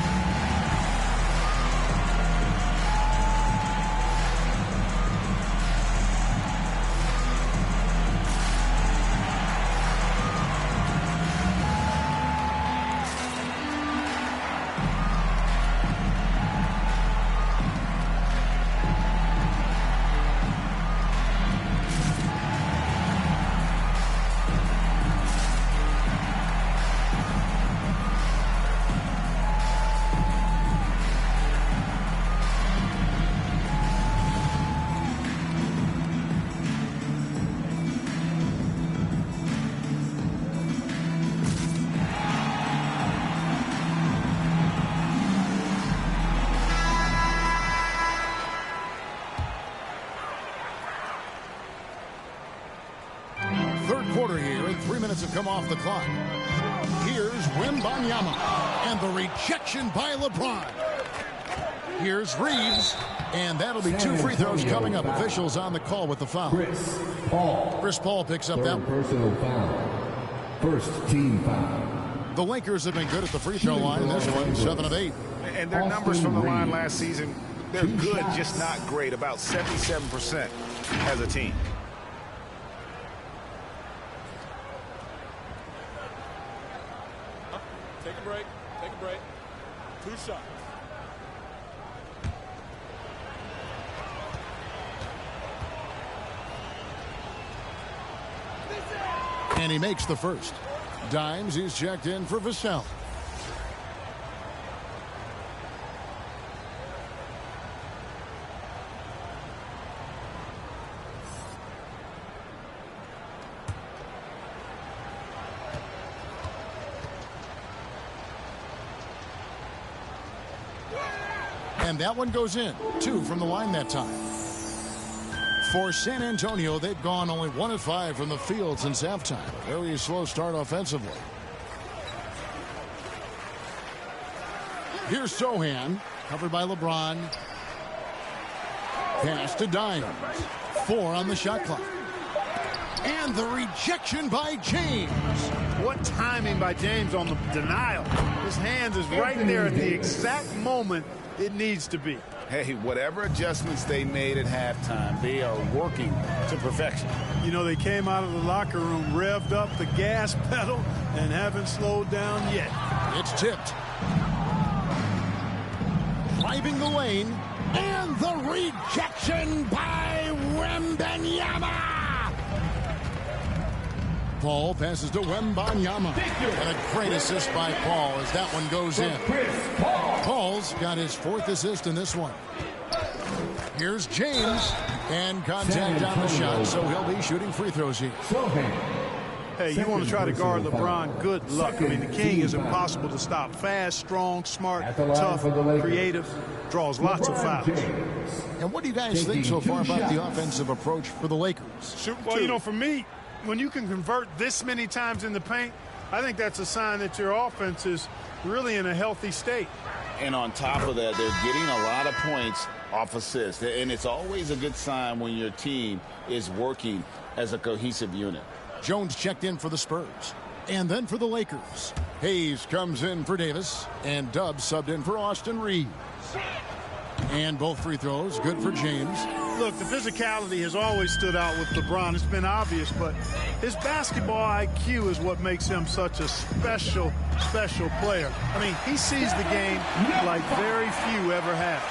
Third quarter here, and 3 minutes have come off the clock. Here's Wembanyama, and the rejection by LeBron. Here's Reeves, and that'll be 2 free throws coming up. Officials on the call with the foul. Chris Paul picks up that one. Personal foul. First team foul. The Lakers have been good at the free throw line in this one, 7 of 8. And their numbers from the line last season, they're good, just not great. About 77% as a team. Take a break. Take a break. 2 shots. And he makes the first. Dimes, he's checked in for Vassell. And that one goes in. 2 from the line that time. For San Antonio, they've gone only 1 of 5 from the field since halftime. Very slow start offensively. Here's Sohan, covered by LeBron. Pass to Dimes. 4 on the shot clock. And the rejection by James. What timing by James on the denial. His hands is right there at the exact moment it needs to be. Hey, whatever adjustments they made at halftime, they are working to perfection. You know, they came out of the locker room, revved up the gas pedal, and haven't slowed down yet. It's tipped. Driving the lane, and the rejection by Wembanyama. Paul passes to Wembanyama. And a great assist by Paul as that one goes in. Paul's got his 4th assist in this one. Here's James. And contact on the shot, so he'll be shooting free throws here. Hey, you want to try to guard LeBron, good luck. I mean, the king is impossible to stop. Fast, strong, smart, tough, creative, draws lots of fouls. And what do you guys think so far about the offensive approach for the Lakers? Well, you know, for me, when you can convert this many times in the paint, I think that's a sign that your offense is really in a healthy state. And on top of that, they're getting a lot of points off assists. And it's always a good sign when your team is working as a cohesive unit. Jones checked in for the Spurs. And then for the Lakers, Hayes comes in for Davis, and Dub subbed in for Austin Reeves. And both free throws good for James. Look, the physicality has always stood out with LeBron. It's been obvious, but his basketball IQ is what makes him such a special player. I mean, he sees the game like very few ever have.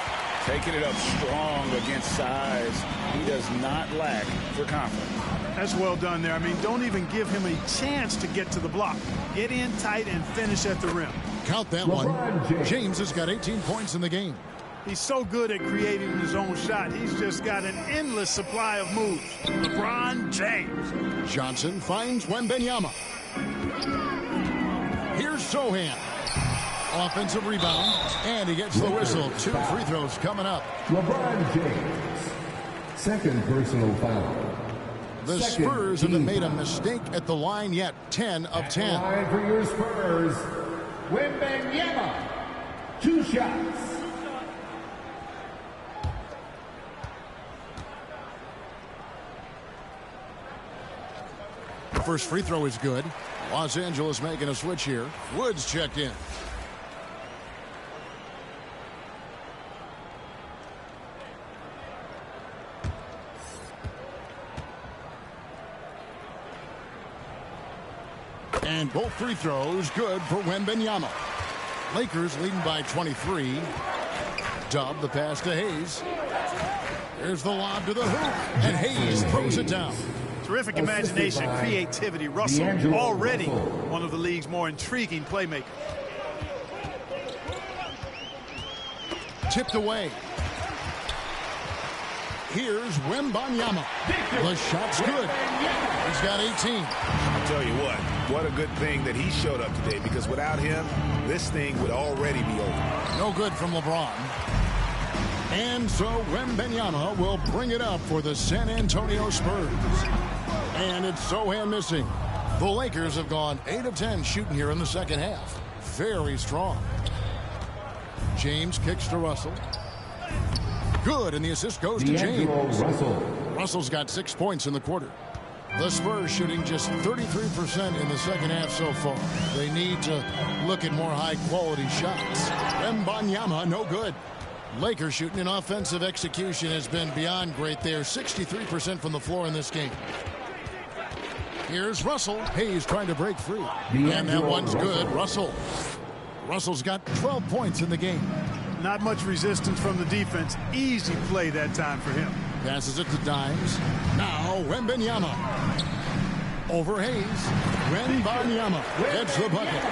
Taking it up strong against size. He does not lack for confidence. That's well done there. I mean, don't even give him a chance to get to the block. Get in tight and finish at the rim. Count that one. James has got 18 points in the game. He's so good at creating his own shot. He's just got an endless supply of moves. LeBron James. Johnson finds Wembanyama. Here's Sohan. Offensive rebound, and he gets the whistle. 2 free throws coming up. LeBron James. Second personal foul. The Spurs haven't made a mistake at the line yet. 10 of 10. Line for your Spurs. Wembanyama. 2 shots. First free throw is good. Los Angeles making a switch here. Woods checked in. And both free throws good for Wembanyama. Lakers leading by 23. Dub the pass to Hayes. There's the lob to the hoop, and Hayes throws it down. Terrific imagination, creativity. Russell already one of the league's more intriguing playmakers. Tipped away. Here's Wembanyama. The shot's good. He's got 18. I'll tell you what a good thing that he showed up today, because without him, this thing would already be over. No good from LeBron. And so Wembanyama will bring it up for the San Antonio Spurs. And it's Sohan missing. The Lakers have gone 8 of 10 shooting here in the second half. Very strong. James kicks to Russell. Good, and the assist goes to James. Russell's got 6 points in the quarter. The Spurs shooting just 33% in the second half so far. They need to look at more high-quality shots. Wembanyama, no good. Lakers shooting in offensive execution has been beyond great there. 63% from the floor in this game. Here's Russell. Hayes trying to break free. And that one's good. Russell's got 12 points in the game. Not much resistance from the defense. Easy play that time for him. Passes it to Dimes. Now Wembanyama. Over Hayes. Wembanyama gets the bucket.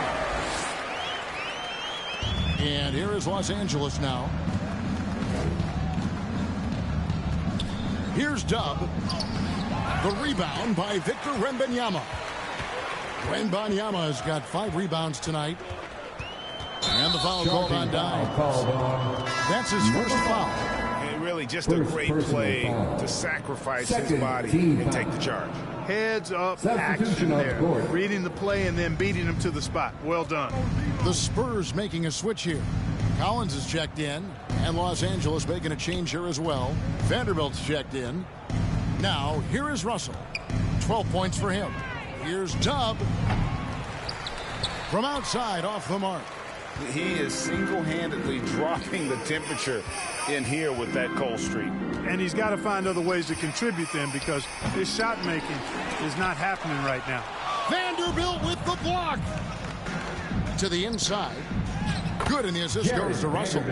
And here is Los Angeles now. Here's Dub. The rebound by Victor Wembanyama. Wembanyama has got 5 rebounds tonight. And the foul called on Dimes. That's his first foul. And really just a great play to sacrifice his body and take the charge. Heads up action there. Reading the play and then beating him to the spot. Well done. The Spurs making a switch here. Collins is checked in, and Los Angeles making a change here as well. Vanderbilt's checked in. Now, here is Russell. 12 points for him. Here's Dub. From outside, off the mark. He is single-handedly dropping the temperature in here with that cold streak. And he's got to find other ways to contribute then, because his shot making is not happening right now. Vanderbilt with the block. To the inside. Good, and the assist goes to Russell.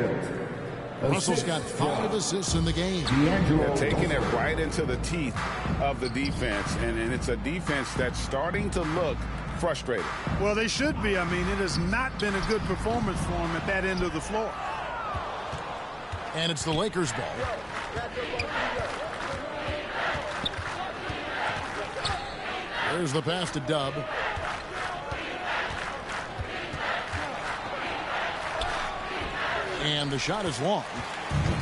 Russell's got 5 assists in the game. They're taking it right into the teeth of the defense, and it's a defense that's starting to look frustrated. Well, they should be. I mean, it has not been a good performance for them at that end of the floor. And it's the Lakers' ball. There's the pass to Dub. And the shot is long.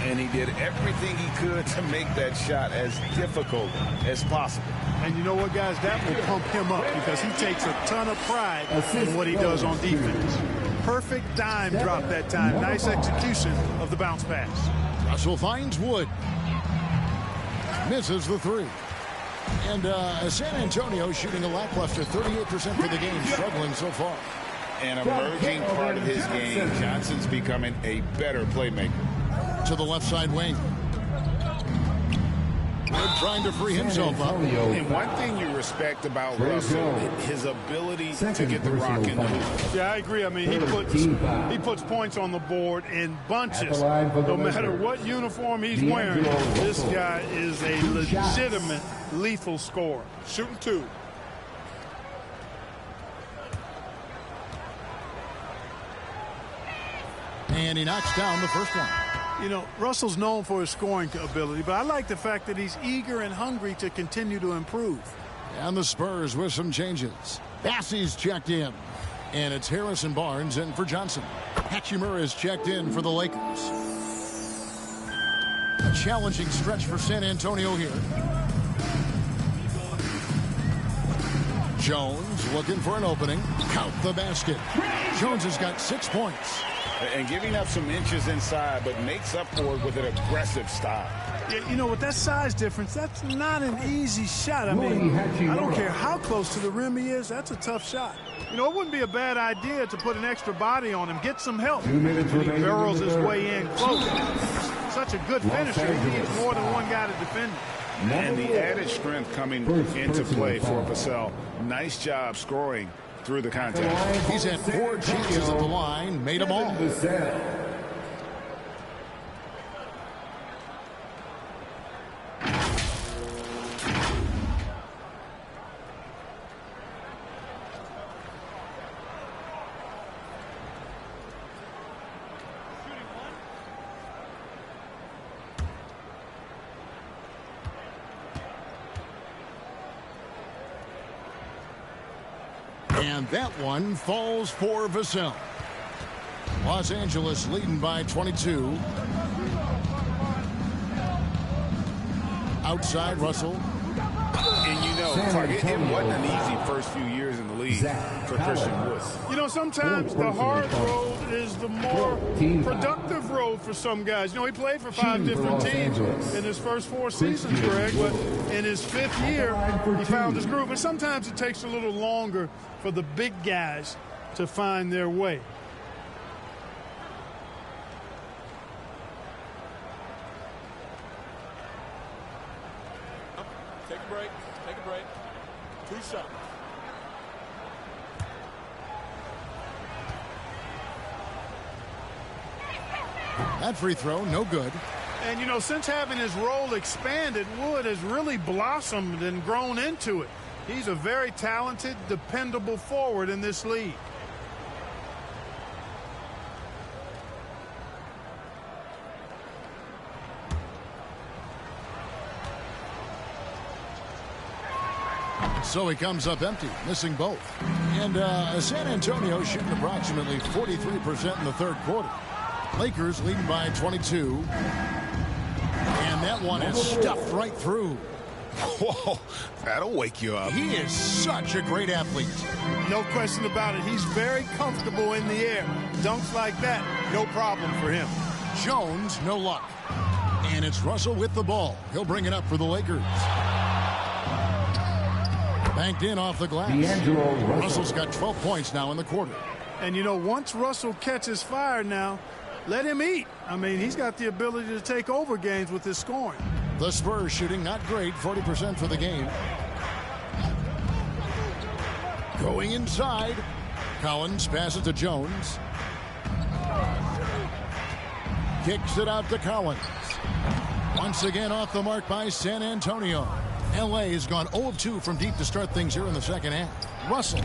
And he did everything he could to make that shot as difficult as possible. And you know what, guys? That will pump him up, because he takes a ton of pride in what he does on defense. Perfect dime drop that time. Nice execution of the bounce pass. Russell finds Wood. Misses the 3. And San Antonio shooting a lackluster 38% for the game, struggling so far. An emerging part of his game. Johnson's becoming a better playmaker. To the left side wing. Wood trying to free himself up. And one thing you respect about Russell, his ability to get the rock in the hoop. Yeah, I agree. I mean, he puts points on the board in bunches. No matter what uniform he's wearing, this guy is a legitimate lethal scorer. Shooting 2. And he knocks down the first one. You know, Russell's known for his scoring ability, but I like the fact that he's eager and hungry to continue to improve. And the Spurs with some changes. Bassey's checked in. And it's Harrison Barnes in for Johnson. Hachimura is checked in for the Lakers. A challenging stretch for San Antonio here. Jones looking for an opening. Count the basket. Jones has got 6 points. And giving up some inches inside, but makes up for it with an aggressive style. Yeah, you know, with that size difference, that's not an easy shot. I mean, I don't care how close to the rim he is, that's a tough shot. You know, it wouldn't be a bad idea to put an extra body on him, get some help. 2 minutes He remaining. barrels his way in close. Such a good finisher, he needs more than one guy to defend him. And the added strength coming into play for Vassell. Nice job scoring through the contest. He's had 4 chances at the line, made them all. And that one falls for Vassell. Los Angeles leading by 22. Outside Russell. And you know, it wasn't an easy first few years in the league for Christian Wood. You know, sometimes the hard road is the more productive road for some guys. You know, he played for 5 different teams in his first 4 seasons, Greg, but in his 5th year, he found his groove. And sometimes it takes a little longer for the big guys to find their way. Take a break. Take a break. 2 shots. That free throw, no good. And, you know, since having his role expanded, Wood has really blossomed and grown into it. He's a very talented, dependable forward in this league. So he comes up empty, missing both. And San Antonio shooting approximately 43% in the third quarter. Lakers leading by 22. And that one is stuffed right through. Whoa, that'll wake you up. He is such a great athlete. No question about it. He's very comfortable in the air. Dunks like that, no problem for him. Jones, no luck. And it's Russell with the ball. He'll bring it up for the Lakers. Banked in off the glass. Russell's got 12 points now in the quarter. And, you know, once Russell catches fire now, let him eat. I mean, he's got the ability to take over games with his scoring. The Spurs shooting not great, 40% for the game. Going inside. Collins passes to Jones. Kicks it out to Collins. Once again off the mark by San Antonio. LA has gone 0 of 2 from deep to start things here in the second half. Russell.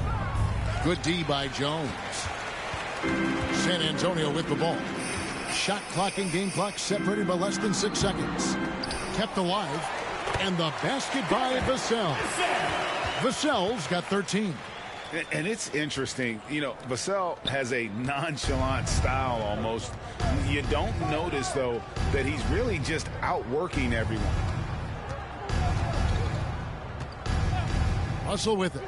Good D by Jones. San Antonio with the ball. Shot clock and game clock separated by less than 6 seconds. Kept alive. And the basket by Vassell. Vassell's got 13. And it's interesting, you know, Vassell has a nonchalant style almost. You don't notice, though, that he's really just outworking everyone. Russell with it.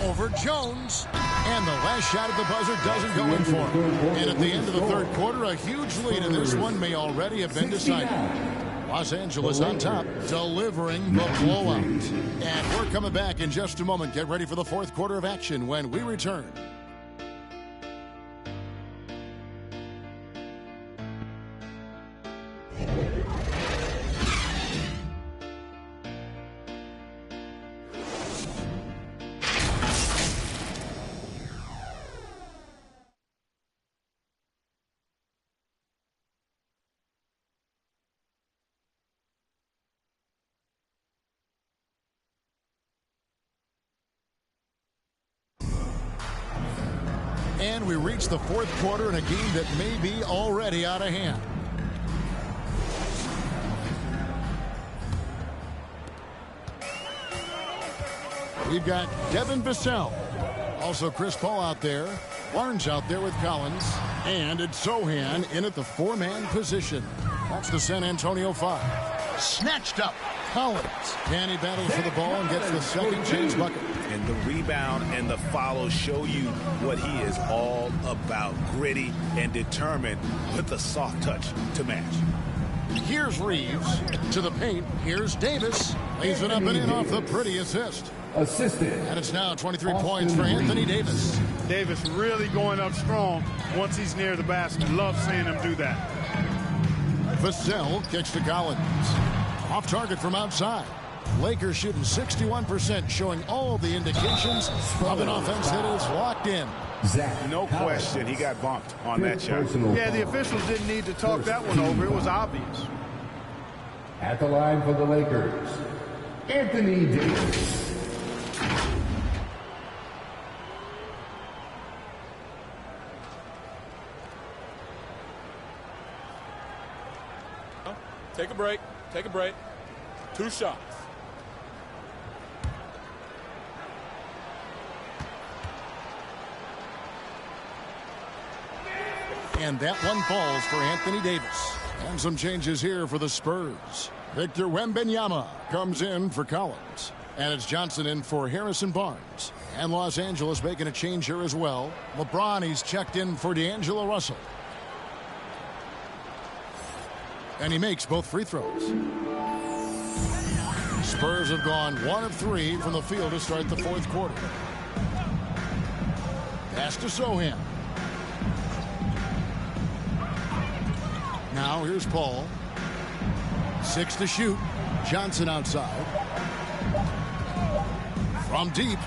Over Jones. And the last shot at the buzzer doesn't go in for him. And at the end of the third quarter, a huge lead in this one may already have been decided. Los Angeles on top, delivering the blowout. And we're coming back in just a moment. Get ready for the fourth quarter of action when we return. And we reach the fourth quarter in a game that may be already out of hand. We've got Devin Vassell. Also Chris Paul out there. Barnes out there with Collins. And it's Sohan in at the four-man position. That's the San Antonio 5. Snatched up. Collins. And he battles for the ball and gets the second chance bucket. And the rebound and the follow show you what he is all about. Gritty and determined with the soft touch to match. Here's Reeves to the paint. Here's Davis. Lays it up and in off the pretty assist. Assisted. And it's now 23 points for Anthony Davis. Davis really going up strong once he's near the basket. Love seeing him do that. Vassell kicks to Collins. Off target from outside. Lakers shooting 61%, showing all the indications of an offense that is locked in. No question, he got bumped on that shot. Yeah, the officials didn't need to talk that one over. It was obvious. At the line for the Lakers, Anthony Davis. Take a break. Take a break. 2 shots. And that one falls for Anthony Davis. And some changes here for the Spurs. Victor Wembanyama comes in for Collins. And it's Johnson in for Harrison Barnes. And Los Angeles making a change here as well. LeBron, he's checked in for D'Angelo Russell. And he makes both free throws. Spurs have gone 1 of 3 from the field to start the fourth quarter. Pass to Sohan. Now here's Paul. 6 to shoot. Johnson outside. From deep.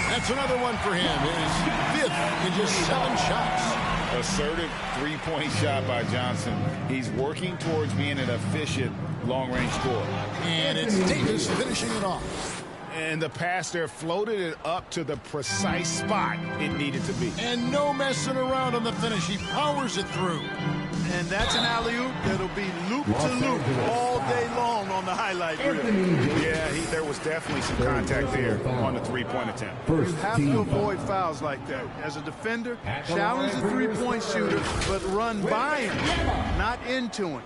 That's another one for him. His 5th in just 7 shots. Assertive three-point shot by Johnson. He's working towards being an efficient long-range scorer. And it's Davis finishing it off. And the pass there floated it up to the precise spot it needed to be. And no messing around on the finish. He powers it through. And that's an alley-oop that'll be loop-to-loop all day long on the highlight reel. Yeah, there was definitely some contact there on the three-point attempt. You have to avoid fouls like that. As a defender, challenge the three-point shooter, but run by him, not into him.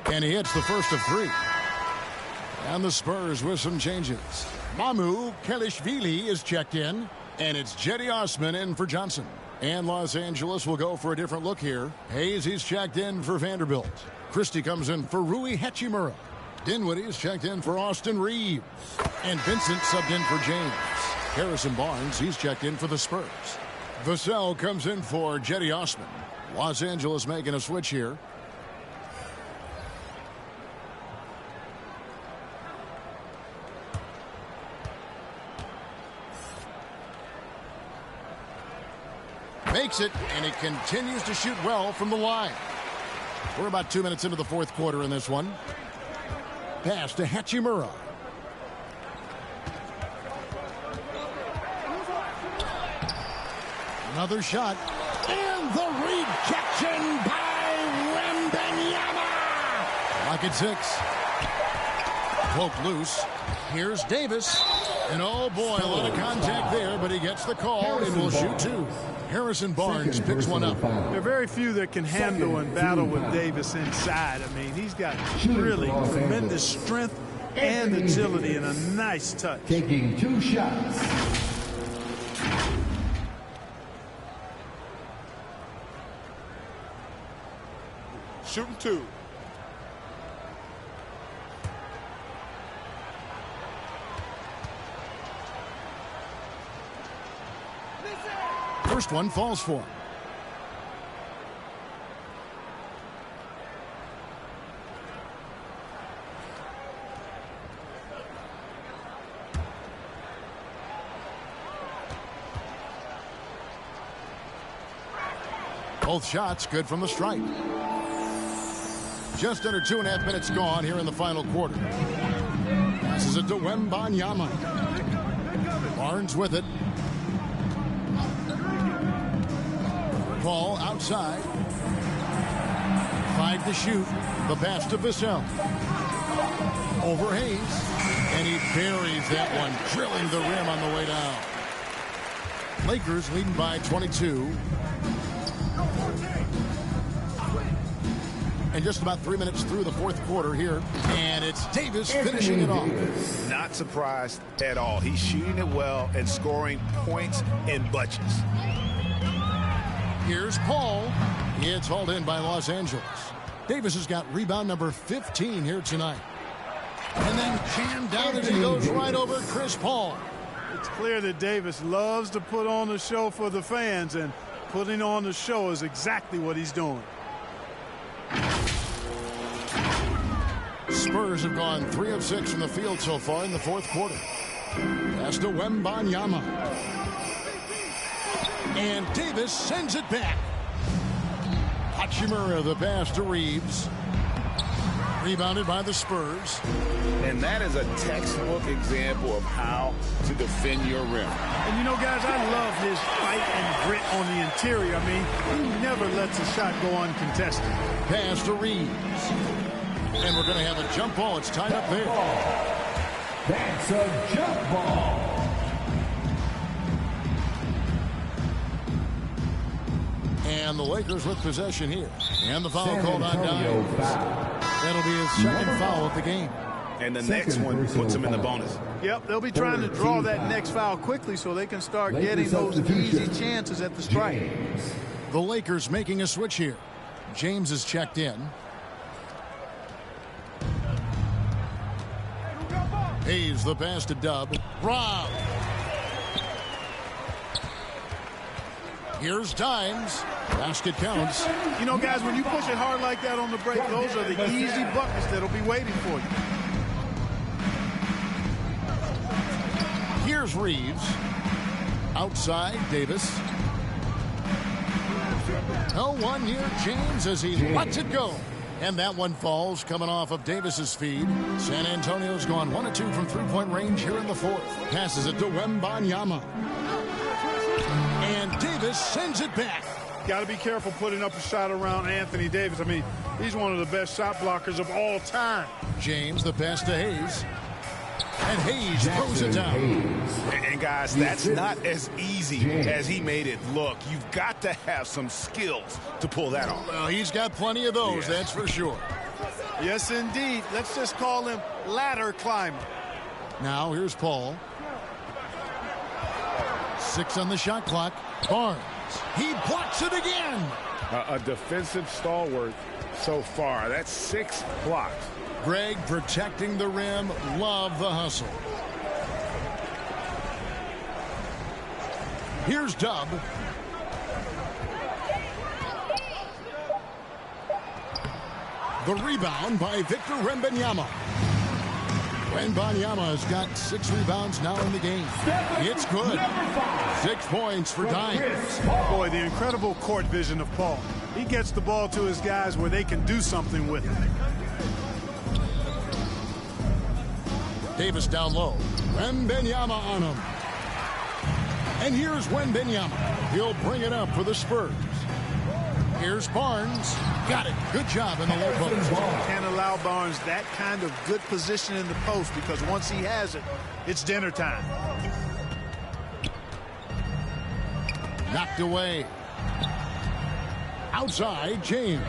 And he hits the first of 3. And the Spurs with some changes. Mamu Kelishvili is checked in. And it's Jetty Osman in for Johnson. And Los Angeles will go for a different look here. Hayes, he's checked in for Vanderbilt. Christie comes in for Rui Hachimura. Dinwiddie's checked in for Austin Reeves. And Vincent subbed in for James. Harrison Barnes, he's checked in for the Spurs. Vassell comes in for Jetty Osman. Los Angeles making a switch here. Makes it, and he continues to shoot well from the line. We're about 2 minutes into the fourth quarter in this one. Pass to Hachimura. Another shot. And the rejection by Wembanyama. Lock at 6. Poke loose. Here's Davis. And oh boy, a lot of contact there, but he gets the call and will shoot two. Harrison Barnes picks one up. There are very few that can handle and battle with Davis inside. I mean, he's got really tremendous strength and agility and a nice touch. Taking 2 shots. Shooting 2. First one falls for him. Both shots good from the stripe. Just under 2.5 minutes gone here in the final quarter. This is a Wembanyama. Barnes with it. Ball outside. 5 to shoot. The pass to Vassell. Over Hayes. And he buries that one, drilling the rim on the way down. Lakers leading by 22. And just about 3 minutes through the fourth quarter here. And it's Davis finishing it off. Not surprised at all. He's shooting it well and scoring points in bunches. Here's Paul. It's hauled in by Los Angeles. Davis has got rebound number 15 here tonight. And then jammed down as he goes right over Chris Paul. It's clear that Davis loves to put on the show for the fans, and putting on the show is exactly what he's doing. Spurs have gone 3 of 6 from the field so far in the fourth quarter. Pass to Wembanyama. And Davis sends it back. Hachimura the pass to Reeves. Rebounded by the Spurs. And that is a textbook example of how to defend your rim. And you know, guys, I love his fight and grit on the interior. I mean, he never lets a shot go uncontested. Pass to Reeves. And we're going to have a jump ball. It's tied up there. That's a jump ball. And the Lakers with possession here. And the foul called on Dimes. That'll be his second foul of the game. And the next one puts him in the bonus. Yep, they'll be trying to draw that next foul quickly so they can start getting those easy chances at the strike. The Lakers making a switch here. James is checked in. Hayes the pass to Dub. Rob. Here's Dimes. Basket counts. You know, guys, when you push it hard like that on the break, those are the easy buckets that'll be waiting for you. Here's Reeves. Outside, Davis. No one near James as he lets it go. And that one falls coming off of Davis's feed. San Antonio's gone 1 of 2 from three-point range here in the fourth. Passes it to Wembanyama. And Davis sends it back. Got to be careful putting up a shot around Anthony Davis. I mean, he's one of the best shot blockers of all time. James the pass to Hayes. And Hayes throws it down. And guys, that's not as easy as he made it look. You've got to have some skills to pull that off. Well, he's got plenty of those, that's for sure. Yes, indeed. Let's just call him ladder climber. Now, here's Paul. 6 on the shot clock. Barnes. He blocks it again. A defensive stalwart so far. That's 6 blocks. Greg protecting the rim. Love the hustle. Here's Dub. The rebound by Victor Wembanyama. Wembanyama has got 6 rebounds now in the game. It's good. 6 points for Dimes. Boy, the incredible court vision of Paul. He gets the ball to his guys where they can do something with it. Davis down low. Wembanyama on him. And here's Wembanyama. He'll bring it up for the Spurs. Here's Barnes. Got it. Good job in the low post. Can't allow Barnes that kind of good position in the post because once he has it, it's dinner time. Knocked away. Outside, James.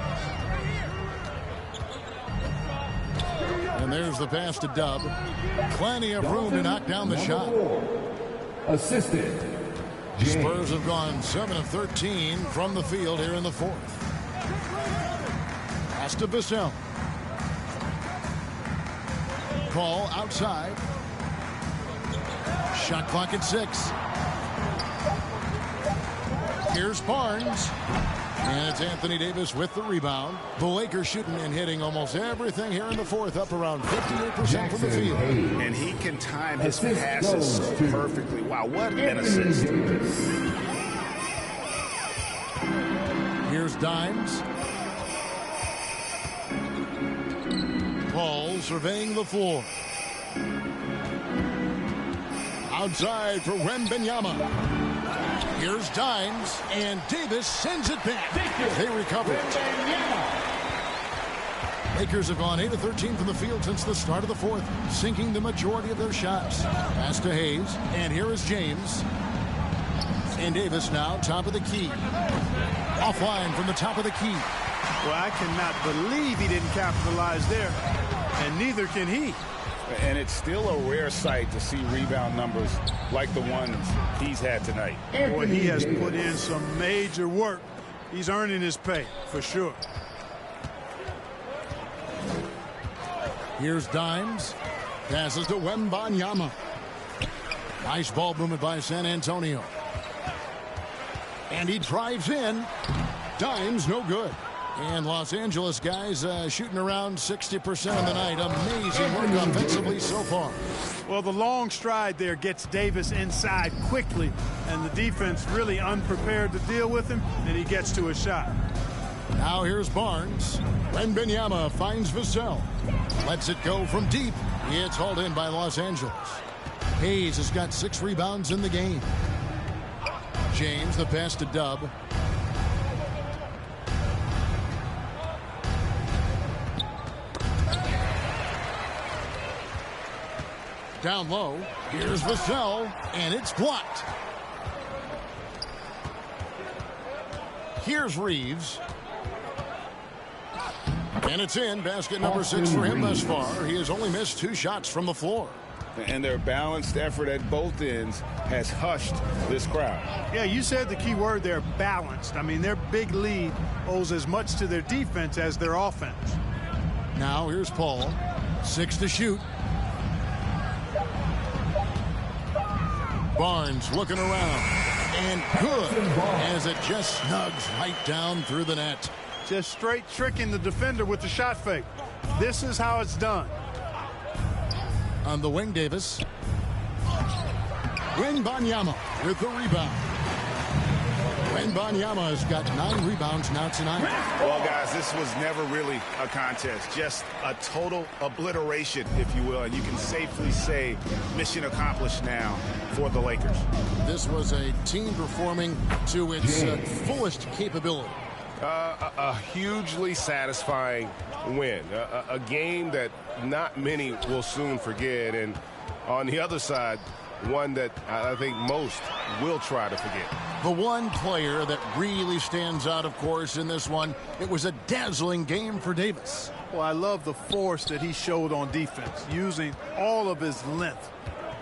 And there's the pass to Dub. Plenty of room to knock down the shot. Assisted. Spurs have gone 7 of 13 from the field here in the fourth. Pass to Bissell. Call outside. Shot clock at 6. Here's Barnes. And it's Anthony Davis with the rebound. The Lakers shooting and hitting almost everything here in the fourth, up around 58% from the field. And he can time his passes so perfectly. Wow, what an assist. Here's Dimes. Paul surveying the floor. Outside for Wembanyama. Here's Dimes, and Davis sends it back. They recover it. Lakers have gone 8 of 13 from the field since the start of the fourth, sinking the majority of their shots. Pass to Hayes, and here is James. And Davis now top of the key. Offline from the top of the key. Well, I cannot believe he didn't capitalize there, and neither can he. And it's still a rare sight to see rebound numbers like the ones he's had tonight. Boy, he has put in some major work. He's earning his pay, for sure. Here's Dimes. Passes to Wembanyama. Nice ball movement by San Antonio. And he drives in. Dimes no good. And Los Angeles guys shooting around 60% of the night. Amazing work offensively so far. Well, the long stride there gets Davis inside quickly, and the defense really unprepared to deal with him, and he gets to a shot. Now here's Barnes. Wembanyama finds Vassell. Lets it go from deep. It's hauled in by Los Angeles. Hayes has got 6 rebounds in the game. James, the pass to Dub. Down low, here's Vassell, and it's blocked. Here's Reeves. And it's in, basket number 6 for him thus far. He has only missed 2 shots from the floor. And their balanced effort at both ends has hushed this crowd. Yeah, you said the key word there, balanced. I mean, their big lead owes as much to their defense as their offense. Now here's Paul. 6 to shoot. Barnes looking around, and good as it just snugs right down through the net. Just straight tricking the defender with the shot fake. This is how it's done. On the wing, Davis. Wembanyama with the rebound. Wembanyama has got 9 rebounds now tonight. Well, guys, this was never really a contest. Just a total obliteration, if you will. And you can safely say mission accomplished now for the Lakers. This was a team performing to its fullest capability. A hugely satisfying win. A game that not many will soon forget. And on the other side, one that I think most will try to forget. The one player that really stands out, of course, in this one, it was a dazzling game for Davis. Well, I love the force that he showed on defense, using all of his length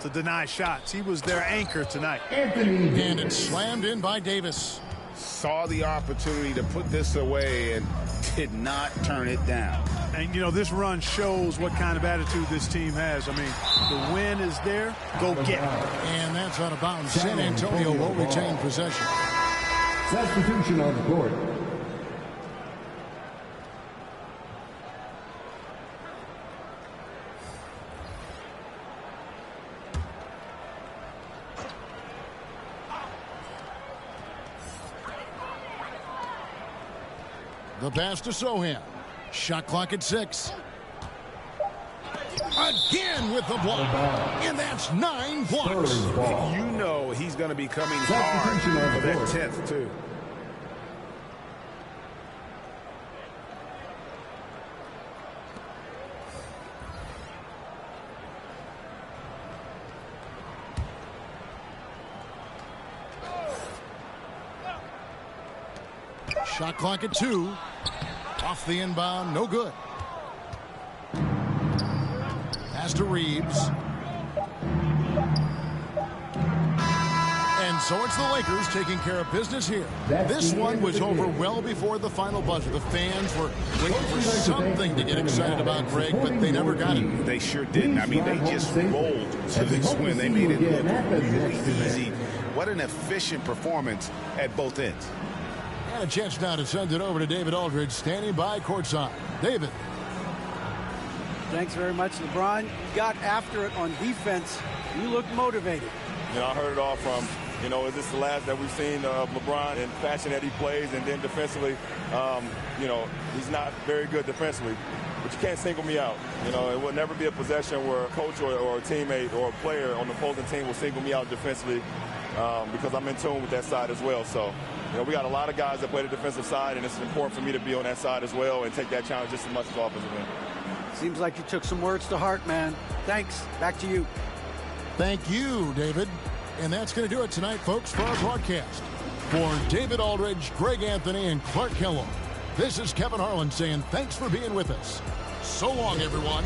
to deny shots. He was their anchor tonight. And it's slammed in by Davis. Saw the opportunity to put this away and did not turn it down. And, you know, this run shows what kind of attitude this team has. I mean, the win is there. Go get it. And that's out of bounds. San Antonio will retain possession. Substitution on the court. The pass to Sohan. Shot clock at 6. Again with the block. And that's 9 blocks. You know he's going to be coming hard for that 10th, too. Shot clock at 2. Off the inbound, no good. Pass to Reeves. And so it's the Lakers taking care of business here. This one was over well before the final buzzer. The fans were waiting for something to get excited about, Greg, but they never got it. They sure didn't. I mean, they just rolled to this win. They made it look really easy. What an efficient performance at both ends. And a chance now to send it over to David Aldridge, standing by courtside. David. Thanks very much, LeBron. You got after it on defense. You looked motivated. You know, I heard it all from, you know, is this the last that we've seen of LeBron in fashion that he plays? And then defensively, you know, he's not very good defensively. But you can't single me out. You know, it will never be a possession where a coach or a teammate or a player on the opposing team will single me out defensively because I'm in tune with that side as well. So, you know, we got a lot of guys that play the defensive side, and it's important for me to be on that side as well and take that challenge just as much as offensive end. Seems like you took some words to heart, man. Thanks. Back to you. Thank you, David. And that's going to do it tonight, folks, for our broadcast. For David Aldridge, Greg Anthony, and Clark Kellogg, this is Kevin Harlan saying thanks for being with us. So long, everyone.